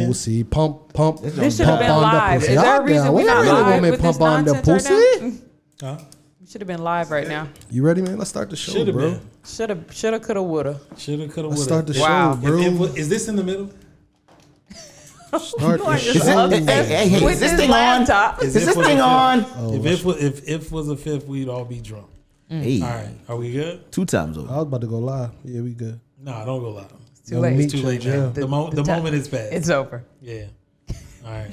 pussy. Pump. This should have been live. Is there a reason we're not live with this nonsense right now? We should have been live right now. You ready, man? Let's start the show, bro. Shoulda, coulda, woulda. Let's start the show, bro. Is this in the middle? Start the show. Is this thing on? Is this thing on? If it was a fifth, we'd all be drunk. Hey. All right, are we good? 2 times over. I was about to go live. Yeah, we good. Nah, don't go live. It's too late. It's too late now. The moment is past. It's over. Yeah. All right.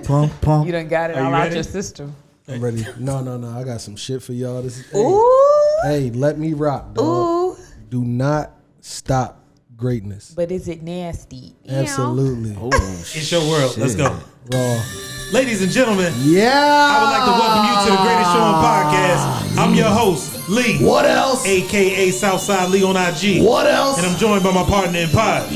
Pump. You done got it all out your system. I'm ready. No. I got some shit for y'all. Ooh. Hey, let me rock, dog. Ooh. Do not stop greatness. But is it nasty? Absolutely. Oh, it's your world. shit. Let's go. Raw. Ladies and gentlemen, Yeah. I would like to welcome you to the greatest show on podcast. I'm your host, Lee. What else? AKA Southside Lee on IG. What else? And I'm joined by my partner in pod.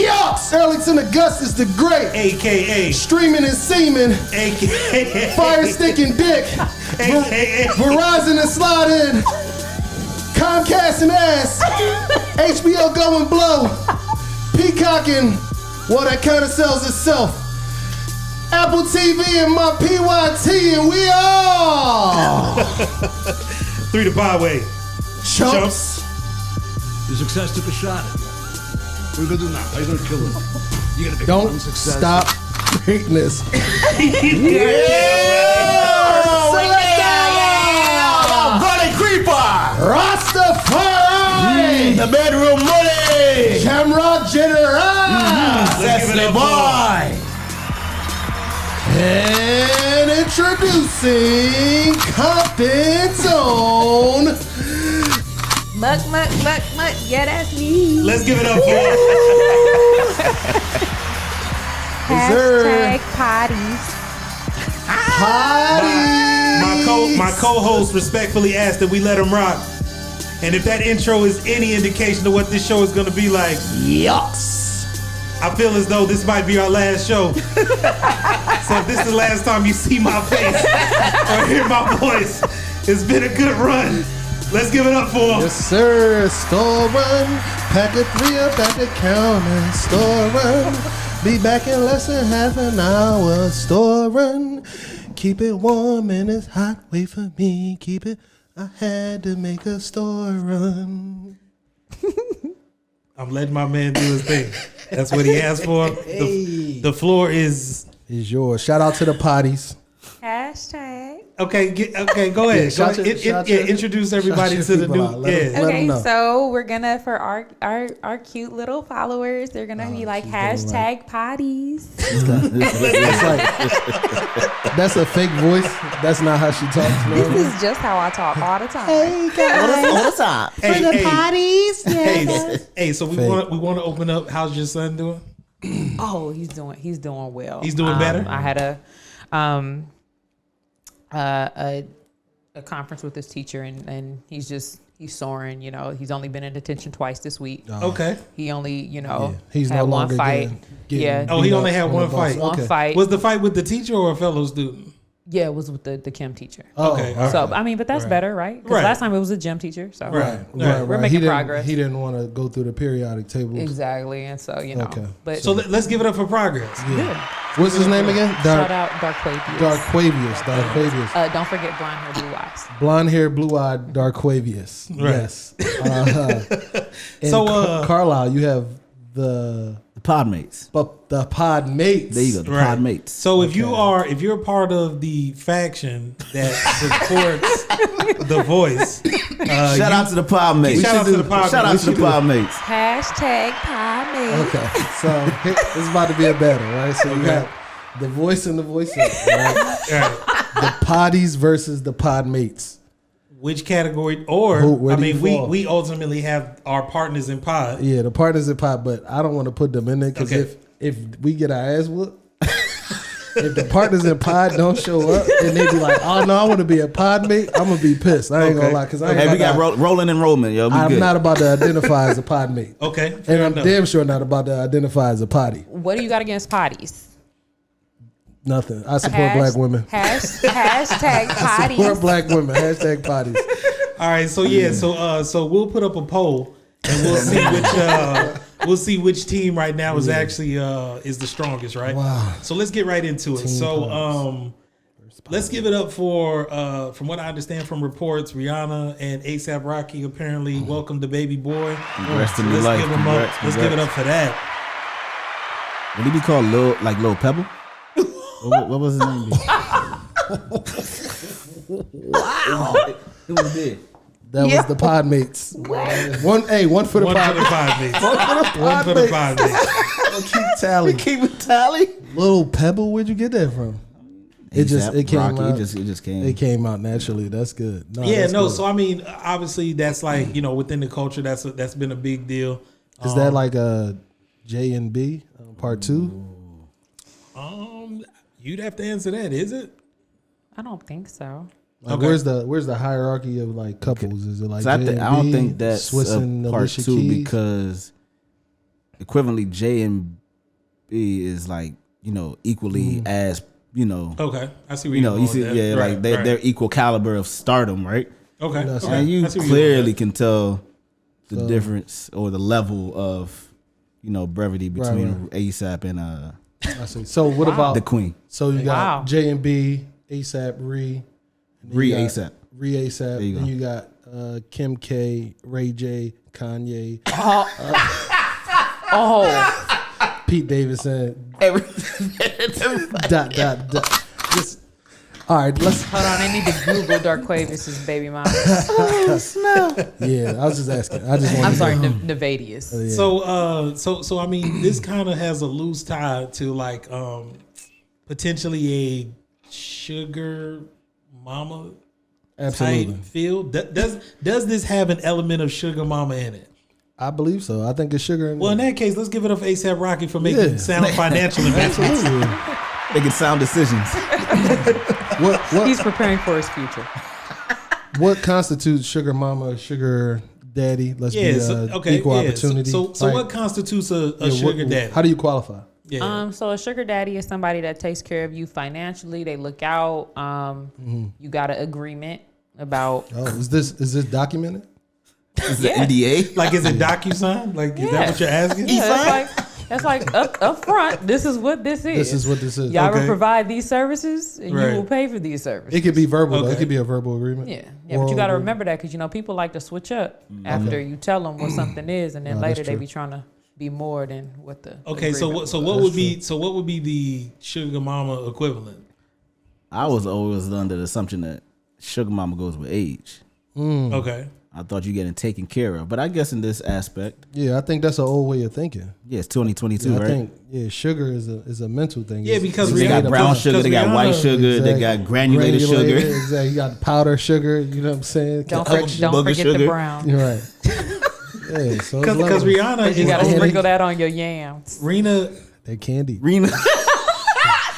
Yucks! Arlington Augustus the Great. AKA Streaming and seeming. AKA Fire stick and dick. AKA Verizon and slide in. Comcast and ass. HBO go and blow. Peacocking. Well, that kind of sells itself. Apple TV and my PYT, and we are 3ThePodWay. chumps. Your success took a shot at you. What are you gonna do now? How are you gonna kill him? You're gonna be Don't one success. stop greatness. Bunny Creeper. Rastafari. The bedroom money. Camera General. Sesame boy. And introducing Compton's own. Muck. Yeah, that's me. Let's give it up for Hashtag Poddies. my co-host respectfully asked that we let him rock. And if that intro is any indication of what this show is going to be like, Yucks. I feel as though this might be our last show. So if this is the last time you see my face or hear my voice, it's been a good run. Let's give it up for him. Yes, sir. Store run. Pack of 3 up at the counter. Store run. Be back in less than half an hour. Store run. Keep it warm and it's hot. Wait for me. Keep it. I had to make a store run. I'm letting my man do his thing. That's what he asked for. The floor is yours. Shout out to the Poddies. Hashtag. okay. Go ahead. Introduce everybody to the new. Okay, so we're gonna for our cute little followers, they're gonna be like hashtag Poddies. That's a fake voice. That's not how she talks. This is just how I talk all the time. Hey guys. What's up? For the Poddies. Yes. Hey, so we want to open up. How's your son doing? Oh, he's doing well. He's doing better. I had a conference with his teacher, and he's soaring. You know, he's only been in detention twice this week. Okay. He only He's had no one longer fight. getting Oh, he only had one fight. One fight. Was the fight with the teacher or a fellow student? Yeah, it was with the chem teacher. Okay. So I mean, but that's better, right? Because last time it was a gym teacher. So we're making progress. He didn't want to go through the periodic table. Exactly, and so Okay. But So let's give it up for progress. yeah. What's his name again? Shout out Darquavius. Darquavius. Don't forget blonde hair, blue eyes. Blonde hair, blue eyed Darquavius. Right. Yes. And So, Carlisle, you have the Podmates. Podmates. There you go. The Right. Podmates. So if you're part of the faction that supports the voice, Shout out to the Podmates. Shout out to the Podmates. Shout out to the Podmates. Hashtag Podmates. Okay. So it's about to be a battle, right? So you got the voice and the voice, right? The Poddies versus the Podmates. Which category? Or Where do you fall? we ultimately have our partners in pod. Yeah, the partners in pod, but I don't want to put them in there because Okay. if we get our ass whooped, if the partners in pod don't show up and they be like, oh no, I want to be a pod mate, I'm gonna be pissed. I ain't gonna lie, because Hey, we got rolling enrollment, yo. I'm good. not about to identify as a pod mate. Okay. And I'm damn sure not about to identify as a potty. What do you got against potties? Nothing. I support black women. Hashtag Support potties. black women. Hashtag potties. All right. So so we'll put up a poll and we'll see we'll see which team right now is actually is the strongest, right? Wow. So let's get right into it. So let's give it up for from what I understand from reports, Rhianna and ASAP Rocky apparently welcomed the baby boy. Congrats to new Let's life. give him up. Let's give it up for that. Would he be called Lil Pebble? what was his name? Wow. It was big. That was the Podmates. One for the Podmates. One for the Podmates. Keep tally. Keep a tally. Little Pebble, where'd you get that from? It came Rocky, out. It just came. It came out naturally. That's good. Good. Good. So I mean, obviously that's like within the culture that's been a big deal. Is that like a J and B part 2? You'd have to answer that. Is it? I don't think so. Like, Okay. where's the hierarchy of like couples? Is it like So I don't think that's Swiss and part Alicia 2 Keys? because equivalently J and B is like equally as Okay, I see where you see like they're equal caliber of stardom, right? Okay, That's okay. And you I see where you're clearly going. can tell the difference or the level of brevity between ASAP and I see. So what about the Queen. So you got Wow. J and B, ASAP, Ree ASAP. ASAP. There you Then go. you got Kim K, Ray J, Kanye, Pete Davidson. dot. Just all right. Let's. Hold on, I need to Google Darquavis's baby mama. Yeah, I was just asking. I just want. I'm sorry, Nevadius. So I mean, this kind of has a loose tie to like potentially a sugar mama Absolutely. type feel. Does this have an element of sugar mama in it? I believe so. I think it's sugar. Well, in that case, let's give it up for ASAP Rocky for making sound financial investments. Absolutely. Making sound decisions. What He's preparing for his future. what constitutes sugar mama, sugar daddy? Let's be equal opportunity. So Like, what constitutes a sugar daddy? How do you qualify? Yeah. So a sugar daddy is somebody that takes care of you financially. They look out. You got an agreement about. Oh, is this documented? Is the NDA? Like, is it DocuSign? Like, is that what you're asking? Yeah, that's like up front. This is what this is. This is what this is. Y'all Okay. will provide these services, and Right. you will pay for these services. It could be verbal. Though. Okay. It could be a verbal agreement. Yeah, but you got to remember that because people like to switch up after you tell them what something is, and then No, later that's they true. be trying to be more than what the Okay, so agreement what would be the sugar mama equivalent? I was always under the assumption that sugar mama goes with age. Okay. I thought you getting taken care of, but I guess in this aspect, Yeah, I think that's an old way of thinking. yeah, it's 2022, Yeah, I right? think sugar is a mental thing. Yeah, It's- because it's They got made brown up- sugar, they got white sugar, they got granulated sugar. Exactly. You got powder sugar. You know what I'm saying? Don't Confection. booger forget sugar. the brown. You're right. Yeah, so Because it's levels. Rhianna You is got to only sprinkle that on your yams. Rena. That candy. Rena,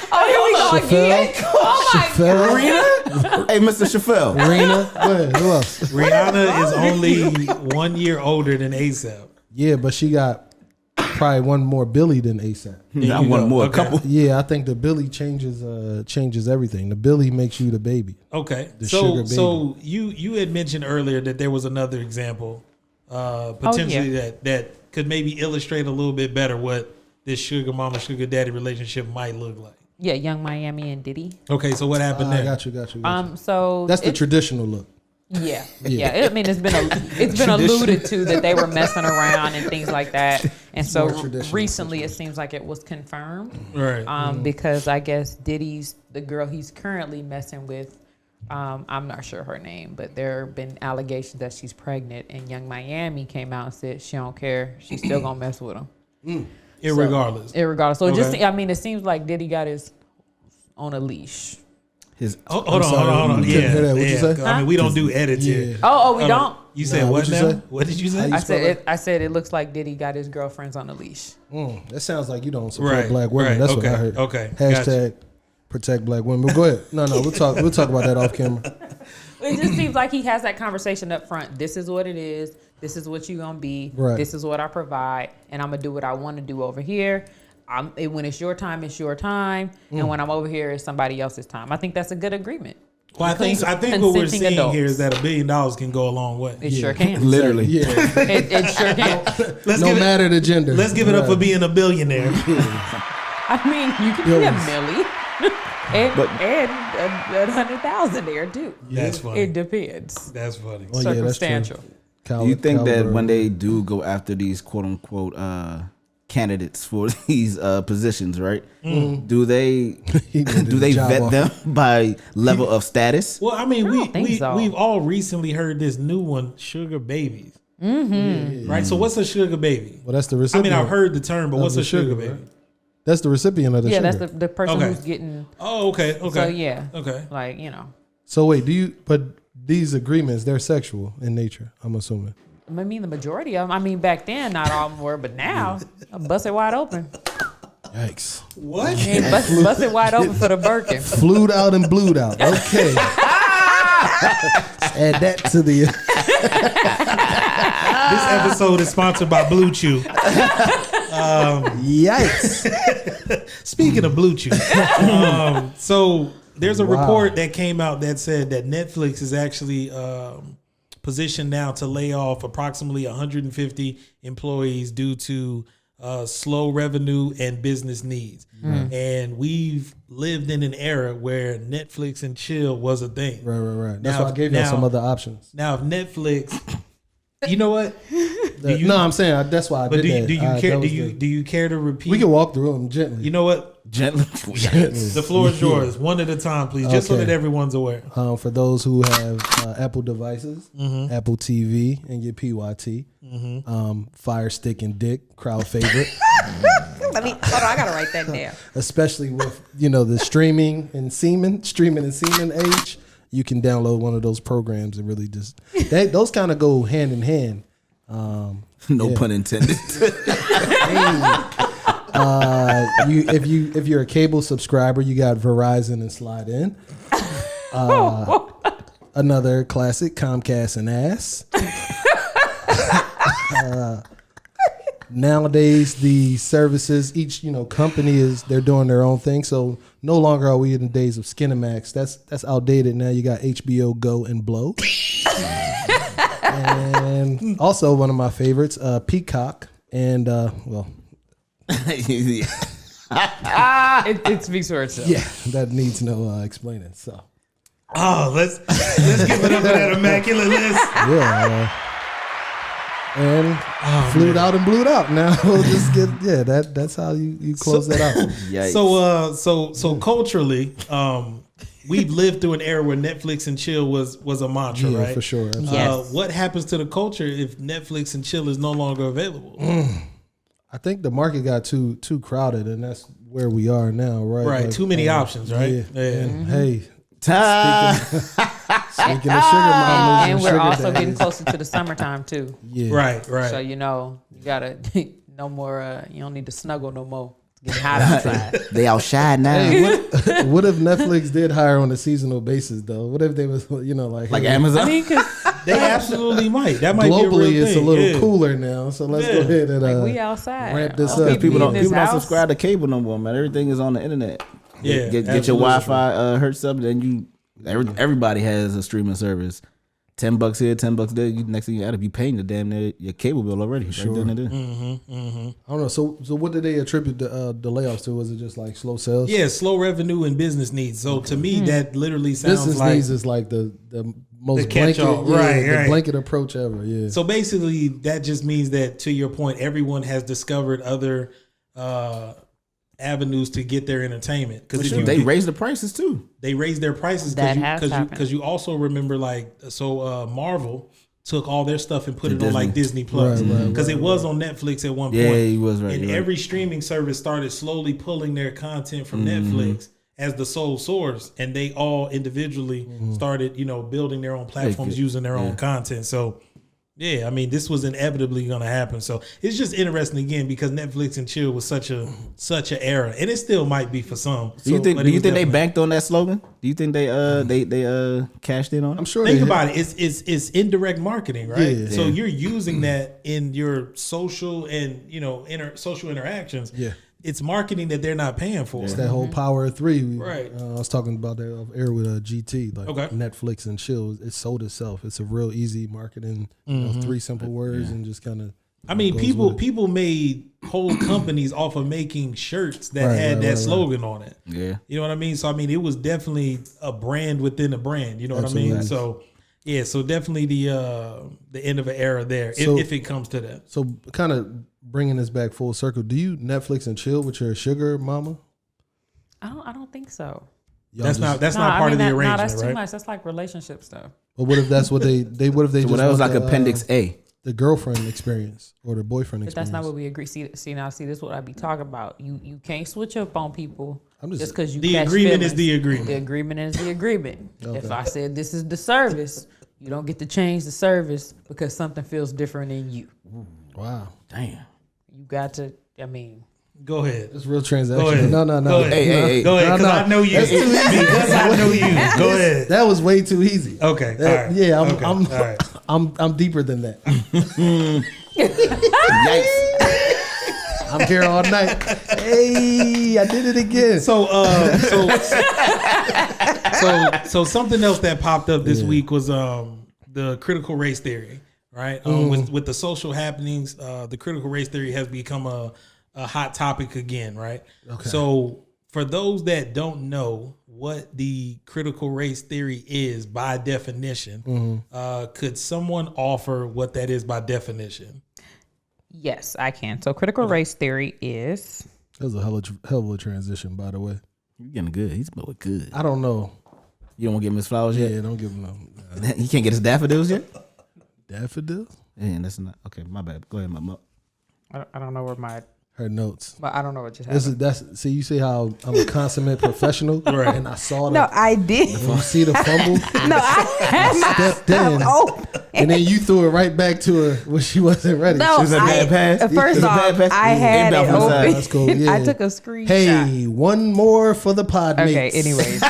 Oh, here we go again. Oh my Chappelle. hey, Mr. Chappelle. Rena. Go ahead. Who else? Rihanna is only 1 year older than ASAP. Yeah, but she got probably one more Billy than ASAP. I you want go. more. Okay. A couple. Yeah, I think the Billy changes everything. The Billy makes you the baby. Okay, The so sugar baby. so you had mentioned earlier that there was another example, potentially that could maybe illustrate a little bit better what this sugar mama sugar daddy relationship might look like. Yeah, Young Miami and Diddy. Okay, so what happened I there? got you. So That's the it- traditional look. Yeah. I mean, it's been alluded to that they were messing around and things like that, and so more traditional recently it seems like it was confirmed. Right. Because I guess Diddy's the girl he's currently messing with. I'm not sure her name, but there have been allegations that she's pregnant, and Young Miami came out and said she don't care, she's still gonna mess with him. Irregardless. Irregardless. So Okay. it seems like Diddy got his on a leash. Hold sorry, on. couldn't hear that. What'd you say? I mean, we don't do edits Yeah. here. Oh, we don't. You said Nah, what what'd you now? say? What did you say? How you spell it? I said it looks like Diddy got his girlfriends on a leash. That sounds like you don't support Right, black women. right, That's okay, what I heard. okay, Hashtag protect black women. But go ahead. No, we'll talk about that off camera. It just seems like he has that conversation up front. This is what it is. This is what you're gonna be. Right. This is what I provide, and I'm gonna do what I want to do over here. When it's your time, it's your time, and when I'm over here, it's somebody else's time. I think that's a good agreement. Well, I think what we're seeing here is that $1 billion can go a long way. It sure can. Literally. Yeah. It sure can. No matter the gender. Let's give it up for being a billionaire. I mean, you can be a millie. and 100,000 there too. That's funny. It depends. That's funny. Oh, yeah, that's true. Circumstantial. Do you think that when they do go after these quote unquote candidates for these positions, right? Do they vet them by level of status? Well, I mean, we've all recently heard this new one, sugar babies. Right. So what's a sugar baby? Well, that's the recipient. I mean, I've heard the term, but what's a sugar baby? Right? That's the recipient of the sugar. that's the person who's getting. Oh, okay. So yeah. Okay. Like So wait, but these agreements, they're sexual in nature, I'm assuming. I mean, the majority of them. I mean, back then, not all of them were, but now, I bust it wide open. Yikes. What? Yeah, bust it wide open for the Birkin. Flued out and blued out. Okay. Add that to the... This episode is sponsored by Blue Chew. Yikes. Speaking of Blue Chew. So there's a report that came out that said that Netflix is actually... positioned now to lay off approximately 150 employees due to slow revenue and business needs. And we've lived in an era where Netflix and chill was a thing. Right. That's why I gave you some other options. Now, if Netflix, you know what? I'm saying that's why I did that. Do you care? Do you care to repeat? We can walk through them gently. You know what? Gently. The floor is yours, one at a time, please, just so that everyone's aware. For those who have Apple devices, Apple TV and your PYT, Fire Stick and Dick, crowd favorite. Hold on, I gotta write that down. Especially with the streaming and semen age, you can download one of those programs and really just those kind of go hand in hand. No pun intended. If you're a cable subscriber, you got Verizon and Slide In. Another classic, Comcast and Ass. Nowadays, the services, each company they're doing their own thing. So no longer are we in the days of Skinamax. That's outdated now. You got HBO Go and Blow. And also one of my favorites, Peacock and It speaks for itself. Yeah, that needs no explaining. So, let's give it up for that immaculate list. Yeah, and flued out and blued out. Now we'll just get that's how you close that out. Yikes. So culturally, we've lived through an era where Netflix and chill was a mantra, right? For sure. Yes. What happens to the culture if Netflix and chill is no longer available? I think the market got too crowded, and that's where we are now, right? Right, Like, too many options, right? Yeah. And hey, Ta- speaking of sugar mamas And we're sugar also daddies. getting closer to the summertime too. Yeah. Right. So you gotta no more. You don't need to snuggle no more. It's getting hot outside. They outside now. Hey, what if Netflix did hire on a seasonal basis though? What if they was like Like hey, Amazon. I mean, 'cause they absolutely might. That might globally be a real it's thing. a little cooler now, so let's go ahead and we outside. ramp this All up. People in don't this house. subscribe to cable no more, man. Everything is on the internet. Yeah, Get your absolutely. Wi-Fi hertz up, then everybody has a streaming service. $10 here, $10 there. Next thing you gotta be paying the damn near your cable bill already. Sure. Right then and there. I don't know. So what did they attribute the layoffs to? Was it just like slow sales? Yeah, slow revenue and business needs. So to me, that literally sounds Business like. needs is like the most The catch-all. blanket, Right. the blanket approach ever. Yeah. So basically, that just means that, to your point, everyone has discovered other avenues to get their entertainment. Because They raise the prices too. they raise their prices That has happened. because you also remember Marvel took all their stuff and put To it on like Disney Plus Right, because it was on Netflix at one Yeah, point. he was right. And you're right. every streaming service started slowly pulling their content from Netflix as the sole source, and they all individually started, building their own platforms, using their own content. So, yeah, I mean, this was inevitably going to happen. So it's just interesting again because Netflix and chill was such an era, and it still might be for some. Do you think? but Do it you was think they definitely- banked on that slogan? Do you think they cashed in on it? I'm sure. Think they- about it. It's indirect marketing, right? Yeah. So you're using that in your social and social interactions. Yeah. it's marketing that they're not paying for. It's that whole power of three. Right. I was talking about that off air with GT, like Netflix and chill. It sold itself. It's a real easy marketing. Three simple words and just kind of. I mean, people made whole companies off of making shirts that had that slogan on it. Yeah. You know what I mean? So I mean, it was definitely a brand within a brand. You know what I mean? So yeah, so definitely the end of an era there, if it comes to that. So kind of bringing this back full circle, do you Netflix and chill with your sugar mama? I don't think so. That's not part of the arrangement, no, that's too right? much. That's like relationship stuff. But what if that's what they what if they So just that was want like Appendix A. the girlfriend experience or the boyfriend But experience? that's not what we agree. See, this is what I be talking about. You can't switch up on people just because you. The catch agreement feelings. is the agreement. The agreement is the agreement. Okay. If I said this is the service, you don't get to change the service because something feels different in you. Wow. Damn. You got to. I mean, Go ahead. It's real transaction. Go ahead. No. Go ahead. Hey. Go ahead, because No. I know you. That's too easy. Because I know you. Go ahead. That was way too easy. Okay. All right. Yeah, Okay, I'm all right. I'm deeper than that. Yikes. I'm here all night. Hey, I did it again. So something else that popped up this week was the critical race theory, right? With the social happenings, the critical race theory has become a hot topic again, right? Okay. So for those that don't know what the critical race theory is by definition, could someone offer what that is by definition? yes, I can. So critical race theory is. That was a hell of a transition, by the way. You're getting good. He's going good. I don't know. You don't want to give him his flowers yet? Yeah, don't give him no He can't get his daffodils yet? daffodils. Yeah, that's not. Okay, my bad. Go ahead, my. I don't know where my. Her notes. But I don't know what just happened. See, you see how I'm a consummate professional, Right. and I saw No, that. I did. You see the fumble, No, I had my stepped in, and then you threw it right back to her when she wasn't ready. No, She's a bad pass? First It's a off, bad pass? I had Inbound it from the side. open. That's cool, yeah. I took a screenshot. Hey, one more for the Podmates. Okay, anyways,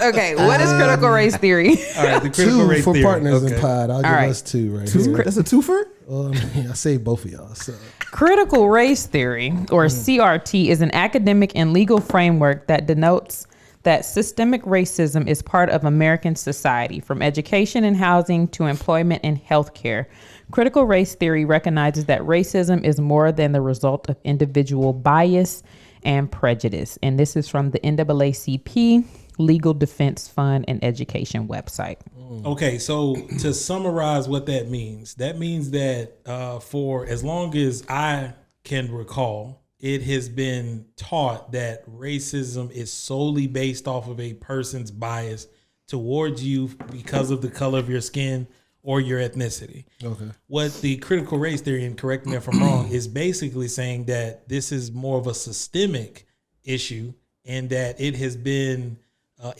okay, what is critical race theory? All right, the critical Two race for theory. partners Okay. in Pod. I'll give right. us two right here. That's a twofer? I saved both of y'all. So. Critical race theory, or CRT, is an academic and legal framework that denotes that systemic racism is part of American society, from education and housing to employment and healthcare. Critical race theory recognizes that racism is more than the result of individual bias and prejudice. And this is from the NAACP Legal Defense Fund and Education website. Okay, so to summarize what that means that for as long as I can recall, it has been taught that racism is solely based off of a person's bias towards you because of the color of your skin or your ethnicity. Okay. What the critical race theory, and correct me if I'm wrong, is basically saying that this is more of a systemic issue and that it has been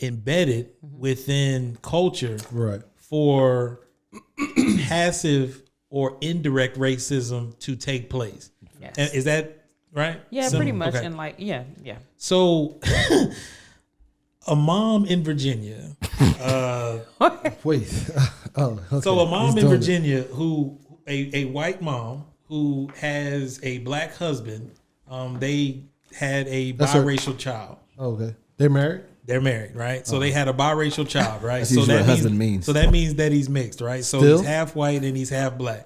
embedded within culture Right. for passive or indirect racism to take place. Yes. And is that right? Yeah, Simple. pretty much. Okay. And like, yeah. So a mom in Virginia, Wait. Oh, okay. so a He's mom in doing it. Virginia who a white mom who has a black husband, they had a That's her- biracial child. Oh, okay. They're married? They're married, right? So they had a biracial child, right? That's so usually that what husband means. So that means that he's mixed, right? So Still? he's half white and he's half black.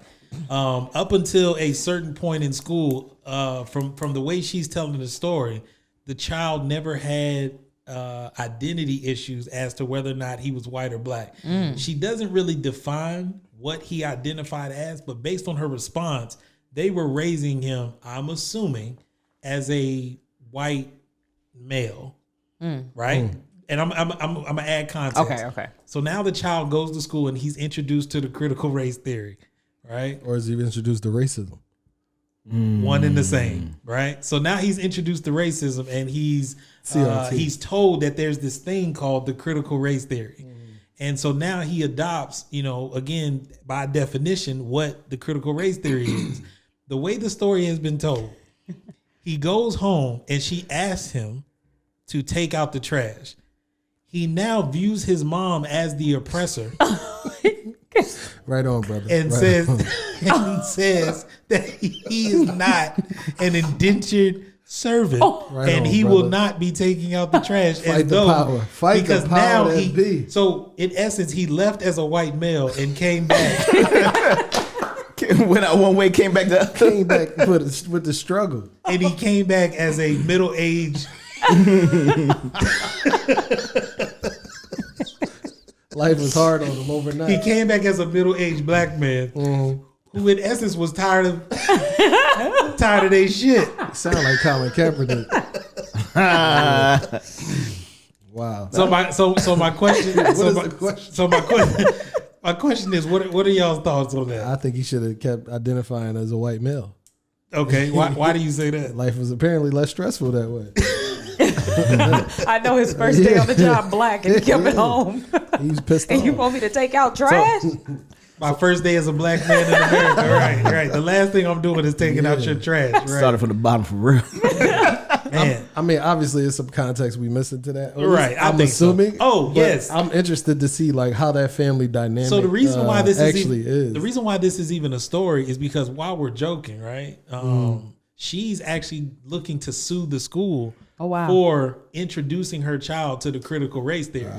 Up until a certain point in school, from the way she's telling the story, the child never had identity issues as to whether or not he was white or black. She doesn't really define what he identified as, but based on her response, they were raising him, I'm assuming, as a white male, right? And I'm gonna add context. Okay. So now the child goes to school and he's introduced to the critical race theory, right? Or is he introduced to racism? One and the same, right? So now he's introduced to racism and he's told that there's this thing called the critical race theory. And so now he adopts, again, by definition, what the critical race theory is. The way the story has been told, he goes home and she asks him to take out the trash. He now views his mom as the oppressor Right on, brother. And right says on. and says that he is not an indentured servant, Right and on, he brother. will not be taking out the trash Fight as the though power. Fight because the power now that he. be. So in essence, he left as a white male and came back. Went out one way, came back the other. Came back with the struggle. And he came back as a middle-aged. Life was hard on him overnight. He came back as a middle-aged black man who, in essence, was tired of their shit. Sound like Colin Kaepernick. Wow. So my question. My question is, what are y'all's thoughts on that? I think he should have kept identifying as a white male. Okay, why do you say that? Life was apparently less stressful that way. I know his first day on the job black and he coming home. He's pissed And off. you want me to take out trash? My first day as a black man in America. Right. The last thing I'm doing is taking out your trash. Right. Started from the bottom for real. Man. I mean, obviously, there's some context we missing to that. Or at Right, least I I'm think so. assuming. Oh, but yes. I'm interested to see like how that family dynamic. So the reason why this actually is the reason why this is even a story is because while we're joking, right? She's actually looking to sue the school for introducing her child to the critical race theory.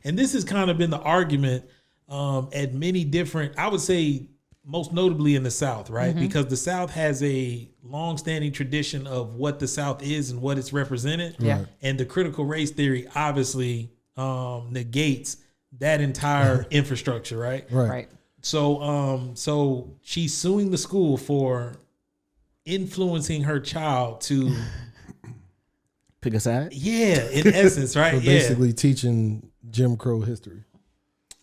And this has kind of been the argument at many different, I would say most notably in the South, right? Because the South has a long-standing tradition of what the South is and what it's represented. Yeah. And the critical race theory obviously negates that entire infrastructure, right? Right. So she's suing the school for influencing her child to Pick a side. in essence, right? For basically teaching Jim Crow history.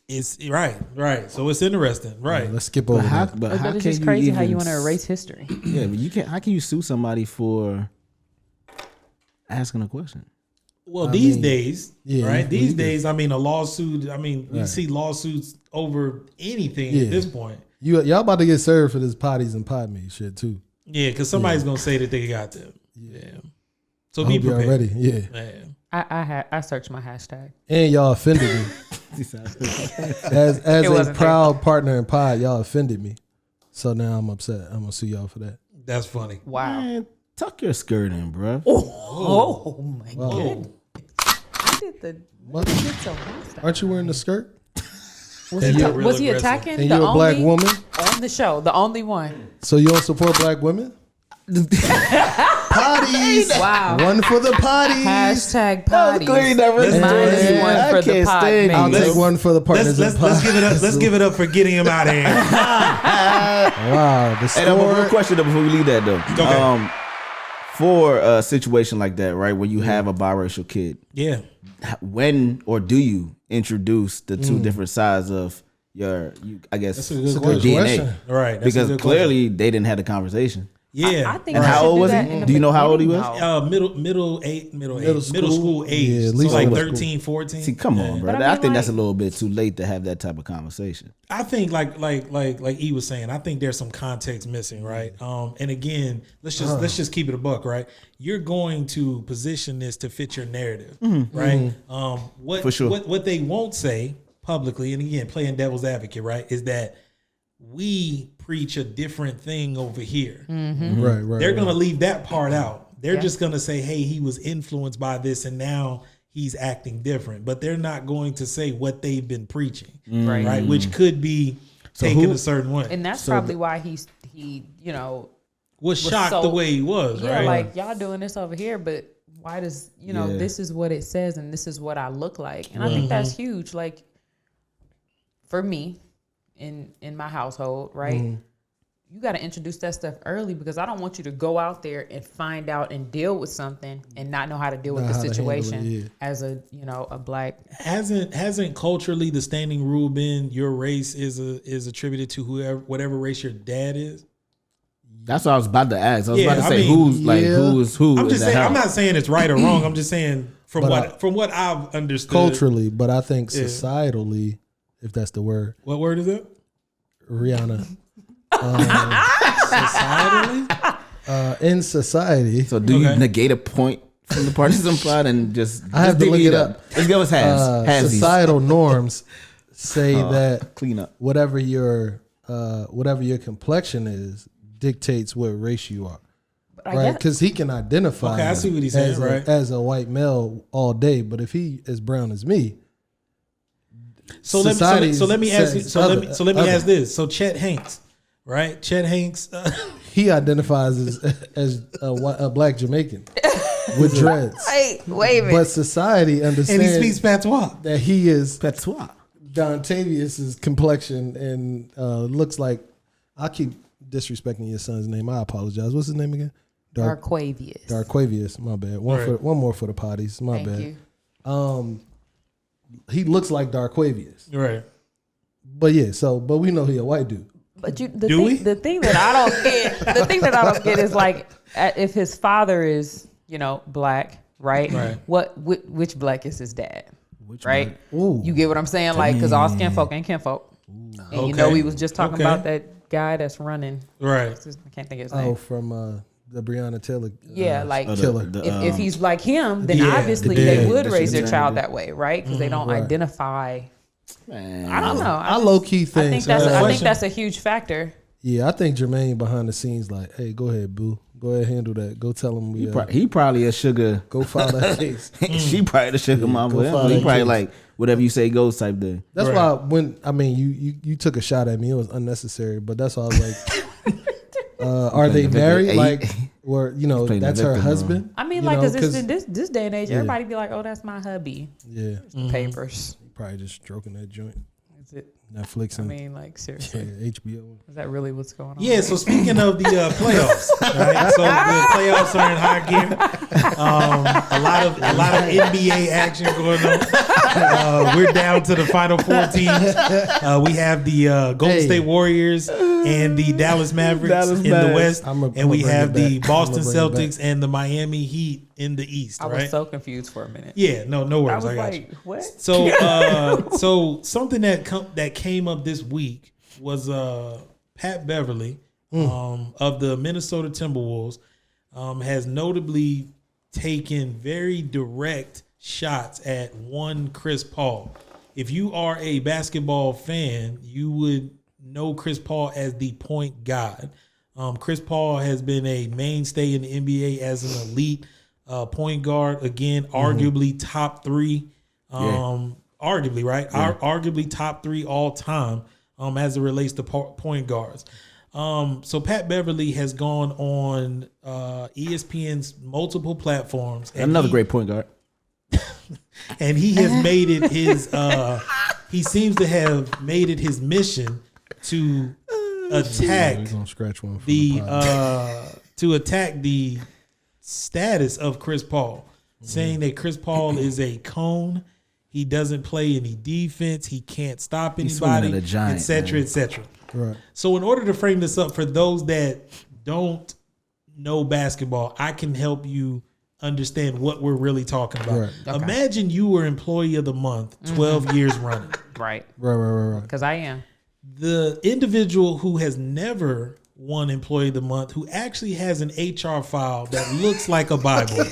It's right. So it's interesting, right? Yeah, let's skip over that. But But how it's can just you crazy how even you want to erase history. Yeah, but you can't. How can you sue somebody for asking a question? Well, I these mean, days, yeah, right? you- These you days, I mean, a lawsuit. I mean, we Right. see lawsuits over anything Yeah. at this point. Y'all about to get served for this Poddies and Podmates shit too. Yeah, because somebody's gonna say that they got them. Yeah. So I be hope y'all prepared. ready. Yeah. Man. I searched my hashtag. And y'all offended me. As a wasn't proud partner in Pod, y'all offended me. So now I'm upset. I'm gonna sue y'all for that. That's funny. Wow. Man, tuck your skirt in, bro. Oh my Wow. goodness. I did the What? you did so fast. Aren't you wearing the skirt? Was And he, you're real was he aggressive. attacking And the you're a black only woman? on the show? The only one. So you don't support black women? Potties. Wow. One for the potties. Hashtag Clearly Poddies. not really- Minus Yeah, one I for the can't stand I'll Podmates. take one for the partners. Let's in give it up. Pod. Let's give it up for getting him out of here. Wow. The Hey, no, but real score. question though before we leave that though. Okay. For a situation like that, right, where you have a biracial kid, Yeah. when or do you introduce the two different sides of your, I guess, That's a good your question. DNA? Right. That's a Because good clearly they didn't have the conversation. Yeah. I think And we how should old do was that he? in the Do you know how old he beginning, was? though. Middle school. school age. Yeah, at so least like middle 13, 14. See, come on, bro. But I, I mean, think that's a like- little bit too late to have that type of conversation. I think like E was saying, I think there's some context missing, right? And again, let's just keep it a buck, right? You're going to position this to fit your narrative, right? What For sure. what they won't say publicly, and again, playing devil's advocate, right, is that we preach a different thing over here. Right. They're going to leave that part out. They're Yeah. just going to say, hey, he was influenced by this and now he's acting different. But they're not going to say what they've been preaching, right? Which could be taken a certain way. And that's probably why he Was shocked so- the way he was, yeah, right? like y'all doing this over here, but why does Yeah. this is what it says and this is what I look like, and I think that's huge. Like for me, in my household, right? You got to introduce that stuff early because I don't want you to go out there and find out and deal with something and not know how to deal with Not the how to handle it, situation yeah. as a black. Hasn't culturally the standing rule been your race is attributed to whatever race your dad is? That's what I was about to ask. I was Yeah, about to I say mean, who's like yeah. who is who. I'm in just that saying. I'm house. not saying it's right or wrong. I'm just saying from But what I've understood Culturally, but I think Yeah. societally, if that's the word, What word is it? Rihanna. Societally. In society, So do you Okay. negate a point from the partisan plot and just I have to divvy look it up. Let's go with halves. Halvesies. societal norms say that clean up. whatever your complexion is dictates what race you are. Right, because he can identify. Okay, I see what he's saying. Right, as a white male all day, but if he is brown as me, let me ask this. So Chet Hanks, right? Chet Hanks, he identifies as a black Jamaican with dreads. Wait a minute. But society understands, and he speaks patois. That he is patois. Dontavius's complexion and looks like. I keep disrespecting your son's name. I apologize. What's his name again? Darquavius. My bad. One more for the Poddies. My Thank bad. You. He looks like Darquavius. Right. But yeah, but we know he a white dude. But the thing that I don't get is like if his father is, black, right? Which black is his dad? Right? You get what I'm saying? Like, because all skin folk ain't kinfolk. And we was just talking about that guy that's running. Right. I can't think of his name. From the Breonna Taylor. Killer. If he's like him, then obviously they would raise their child that way, right? Because they don't identify. Man. I don't know. I low key think. I think that's a huge factor. Yeah, I think Jermaine behind the scenes like, hey, go ahead, boo. Go ahead, handle that. Go tell him he probably a sugar. Go file that case. She probably the sugar mama. He probably like whatever you say goes type thing. That's why you took a shot at me. It was unnecessary, but that's why I was like, are they married? Like, or that's her husband? I mean, like, because in this day and age, everybody be like, oh, that's my hubby. Yeah, papers. Probably just stroking that joint. Is it? Netflix and seriously, HBO. Is that really what's going on? Yeah. So speaking of the playoffs, right? So the playoffs are in high gear. A lot of NBA action going on. We're down to the final 4 teams. We have the Golden State Warriors and the Dallas Mavericks in the West, and we have the Boston Celtics and the Miami Heat in the East. I was so confused for a minute. Yeah. No worries. I was got you. What? So something that came up this week was Pat Beverly of the Minnesota Timberwolves has notably taken very direct shots at one Chris Paul. If you are a basketball fan, you would know Chris Paul as the point god. Chris Paul has been a mainstay in the NBA as an elite point guard. Again, arguably top 3. Arguably, right? Arguably top 3 all time as it relates to point guards. So Pat Beverly has gone on ESPN's multiple platforms. And another great point guard. And he has made it his he seems to have made it his mission to attack the status of Chris Paul, saying that Chris Paul is a cone. He doesn't play any defense. He can't stop anybody, et cetera, et cetera. Right. So in order to frame this up for those that don't know basketball, I can help you understand what we're really talking about. Right. Okay. Imagine you were Employee of the Month 12 years running. Right. Because I am. The individual who has never won Employee of the Month, who actually has an HR file that looks like a Bible,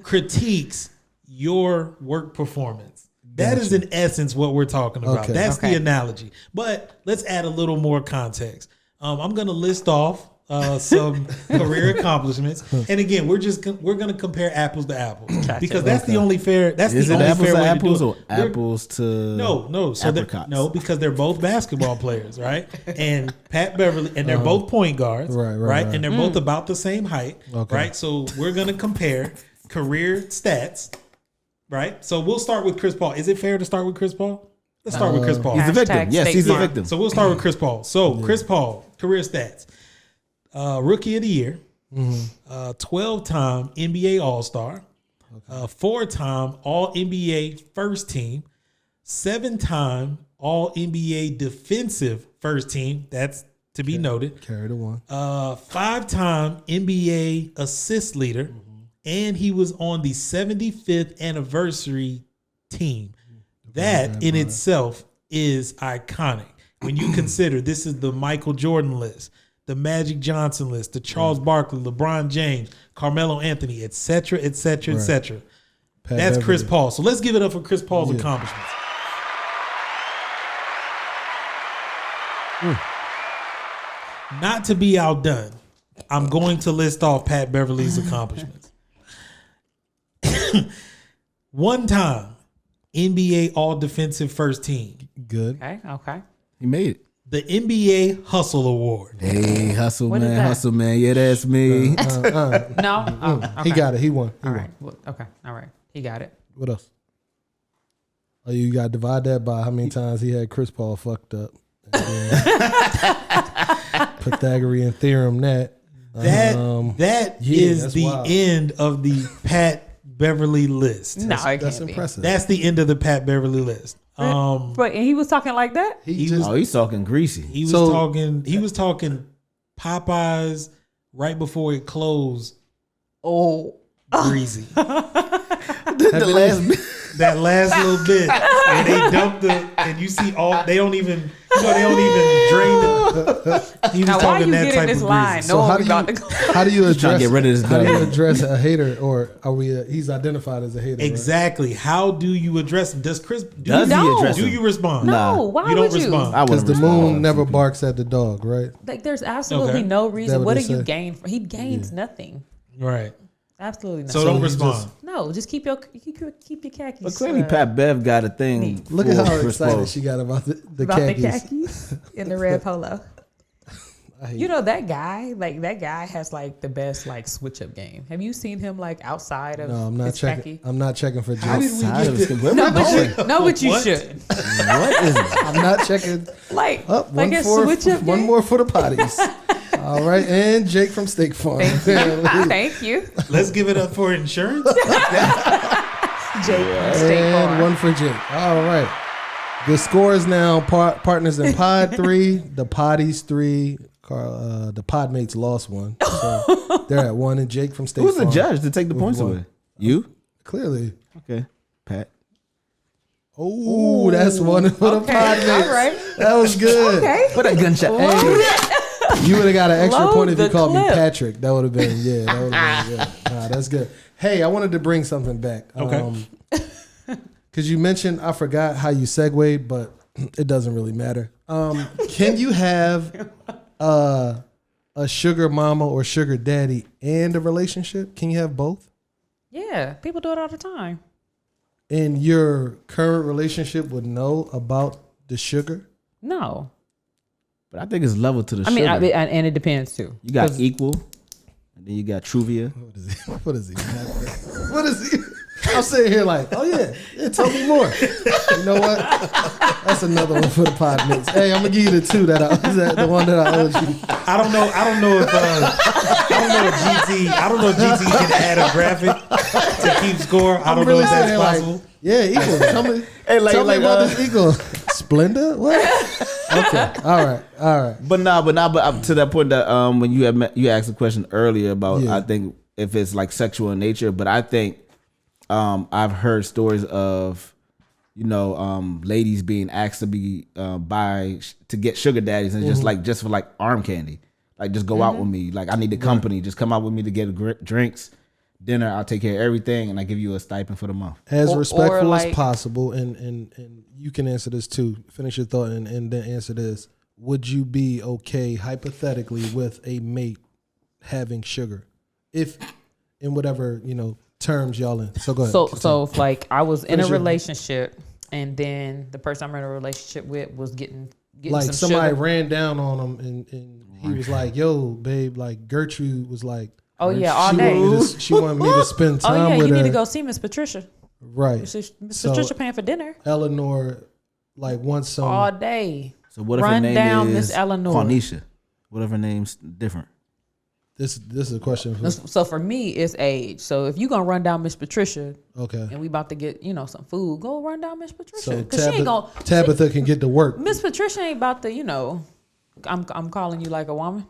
critiques your work performance. That is in essence what we're talking about. Okay. That's the analogy. But let's add a little more context. I'm going to list off some career accomplishments, and again, we're going to compare apples to apples because that's the only fair. That's the only fair way to do it. Or apples to no. So no, because they're both basketball players, right? And Pat Beverly, and they're both point guards, right? And they're both about the same height, right? So we're going to compare career stats. Right, so we'll start with Chris Paul. Is it fair to start with Chris Paul? Let's start with Chris Paul. He's a victim. Yes, he's a victim. So we'll start with Chris Paul. So Chris Paul, career stats: Rookie of the Year, 12-time NBA All-Star, 4-time All NBA First Team, 7-time All NBA Defensive First Team. That's to be noted. Carry the one. 5-time NBA Assist Leader. And he was on the 75th anniversary team. That in itself is iconic. When you consider this is the Michael Jordan list, the Magic Johnson list, the Charles Barkley, LeBron James, Carmelo Anthony, et cetera, et cetera, et cetera. That's Chris Paul. So let's give it up for Chris Paul's accomplishments. Not to be outdone, I'm going to list off Pat Beverly's accomplishments. One time, NBA All Defensive First Team. Good. Okay. He made it. The NBA Hustle Award. Hey, hustle What is man, that? hustle man. Yeah, that's me. No. Oh, okay. He got it. He won. He All won. right. Well, okay. All right. He got it. What else? Oh, you got to divide that by how many times he had Chris Paul fucked up. And then Pythagorean theorem that. That yeah, is that's the wild. end of the Pat Beverly list. No, it That's can't be. impressive. That's the end of the Pat Beverly list. But and he was talking like that. he just Oh, he's talking greasy. He was So- talking. He was talking Popeyes right before it closed. Oh, Greasy. the last That last little bit, and they dumped the, and you see all. They don't even. They don't even drain it. He was now why talking you that getting type this of line? greasy. So No how one do about you- to go. how do you trying address to get rid of this how do you guy. address a hater, or are we? He's identified as a hater. right? Exactly. How do you address him? Does Chris? Does he don't. address Do him? you respond? Nah. No, why You don't would you? respond. I Because wouldn't the respond. moon never barks at the dog, right? Like, there's absolutely Okay. no Is that reason. what What they do you say? gain? He gains nothing. Right. Absolutely nothing. So don't he respond. just- no, just keep your khakis. But clearly, Pat Bev got a thing. Look at for how Chris excited Paul. she got about the about khakis. the khakis in the red polo. You know that guy, like that guy has like the best like switch up game. Have you seen him like outside of No, I'm not his checking. khaki? I'm not checking for How Jake. did we Outside get of his this? where No, am I going? but you What? should. What is it? I'm not checking. Like, Up like a switch up one game. more for the potties. All right, and Jake from Steak Farm. Thank you. Let's give it up for insurance. Jake from State And Farm. one for Jake. All right. The score is now partners in Pod 3, the Poddies 3. The Podmates lost one. So they're at 1, and Jake from State Who's the Farm. judge to take the with points 1. away? You? Clearly. Okay, Pat. Oh, that's one for the Okay, Podmates. all right. That was good. Okay. Put that gunshot. Hey, you would have got an extra Load point if you the called me clip. Patrick. That would have been, yeah, that would have been good. Nah, that's good. Hey, I wanted to bring something back. Okay. Because you mentioned, I forgot how you segued, but it doesn't really matter. Can you have a sugar mama or sugar daddy and a relationship? Can you have both? Yeah, people do it all the time. And your current relationship would know about the sugar? No, But I think it's level to the I mean, sugar. and it depends too. You got 'Cause equal, and then you got Truvia. What is he? What is he? What is he? I'm sitting here like, oh yeah, tell me more. You know what? That's another one for the Podmates. Hey, I'm gonna give you the 2 the one that I owed you. I don't know if GT can add a graphic to keep score. I don't know if that's possible. Like, yeah, equal. Tell me, Hey, like- tell me like, about this equal. Splendor? What? Okay. All right. But to that point that when you asked a question earlier about Yeah. I think if it's like sexual in nature, but I think I've heard stories of ladies being asked to be to get sugar daddies and just for like arm candy, like just go out with me, like I need the company, just come out with me to get drinks, dinner, I'll take care of everything, and I give you a stipend for the month. As Or respectful like- as possible, and you can answer this too. Finish your thought and then answer this. Would you be okay hypothetically with a mate having sugar, if in whatever terms y'all in? So go ahead. So if like I was in a Finish your- relationship and then the person I'm in a relationship with was getting like some somebody sugar. ran down on him and he was like, "Yo, babe," like Gertrude was like, Oh yeah, all she day. she wanted me to spend Oh time yeah, with you her. need to go see Miss Patricia. Right. Miss So- Patricia paying for dinner Eleanor like wants some. all day. So what if her Run name down is Miss Eleanor. Cornisha? What if her name's different? This is a question. For, So for me, it's age. So if you gonna run down Miss Patricia okay. and we about to get some food, go run down Miss Patricia. So Cause she ain't gonna. Tabitha can get to work. Miss Patricia ain't about to I'm calling you like a woman,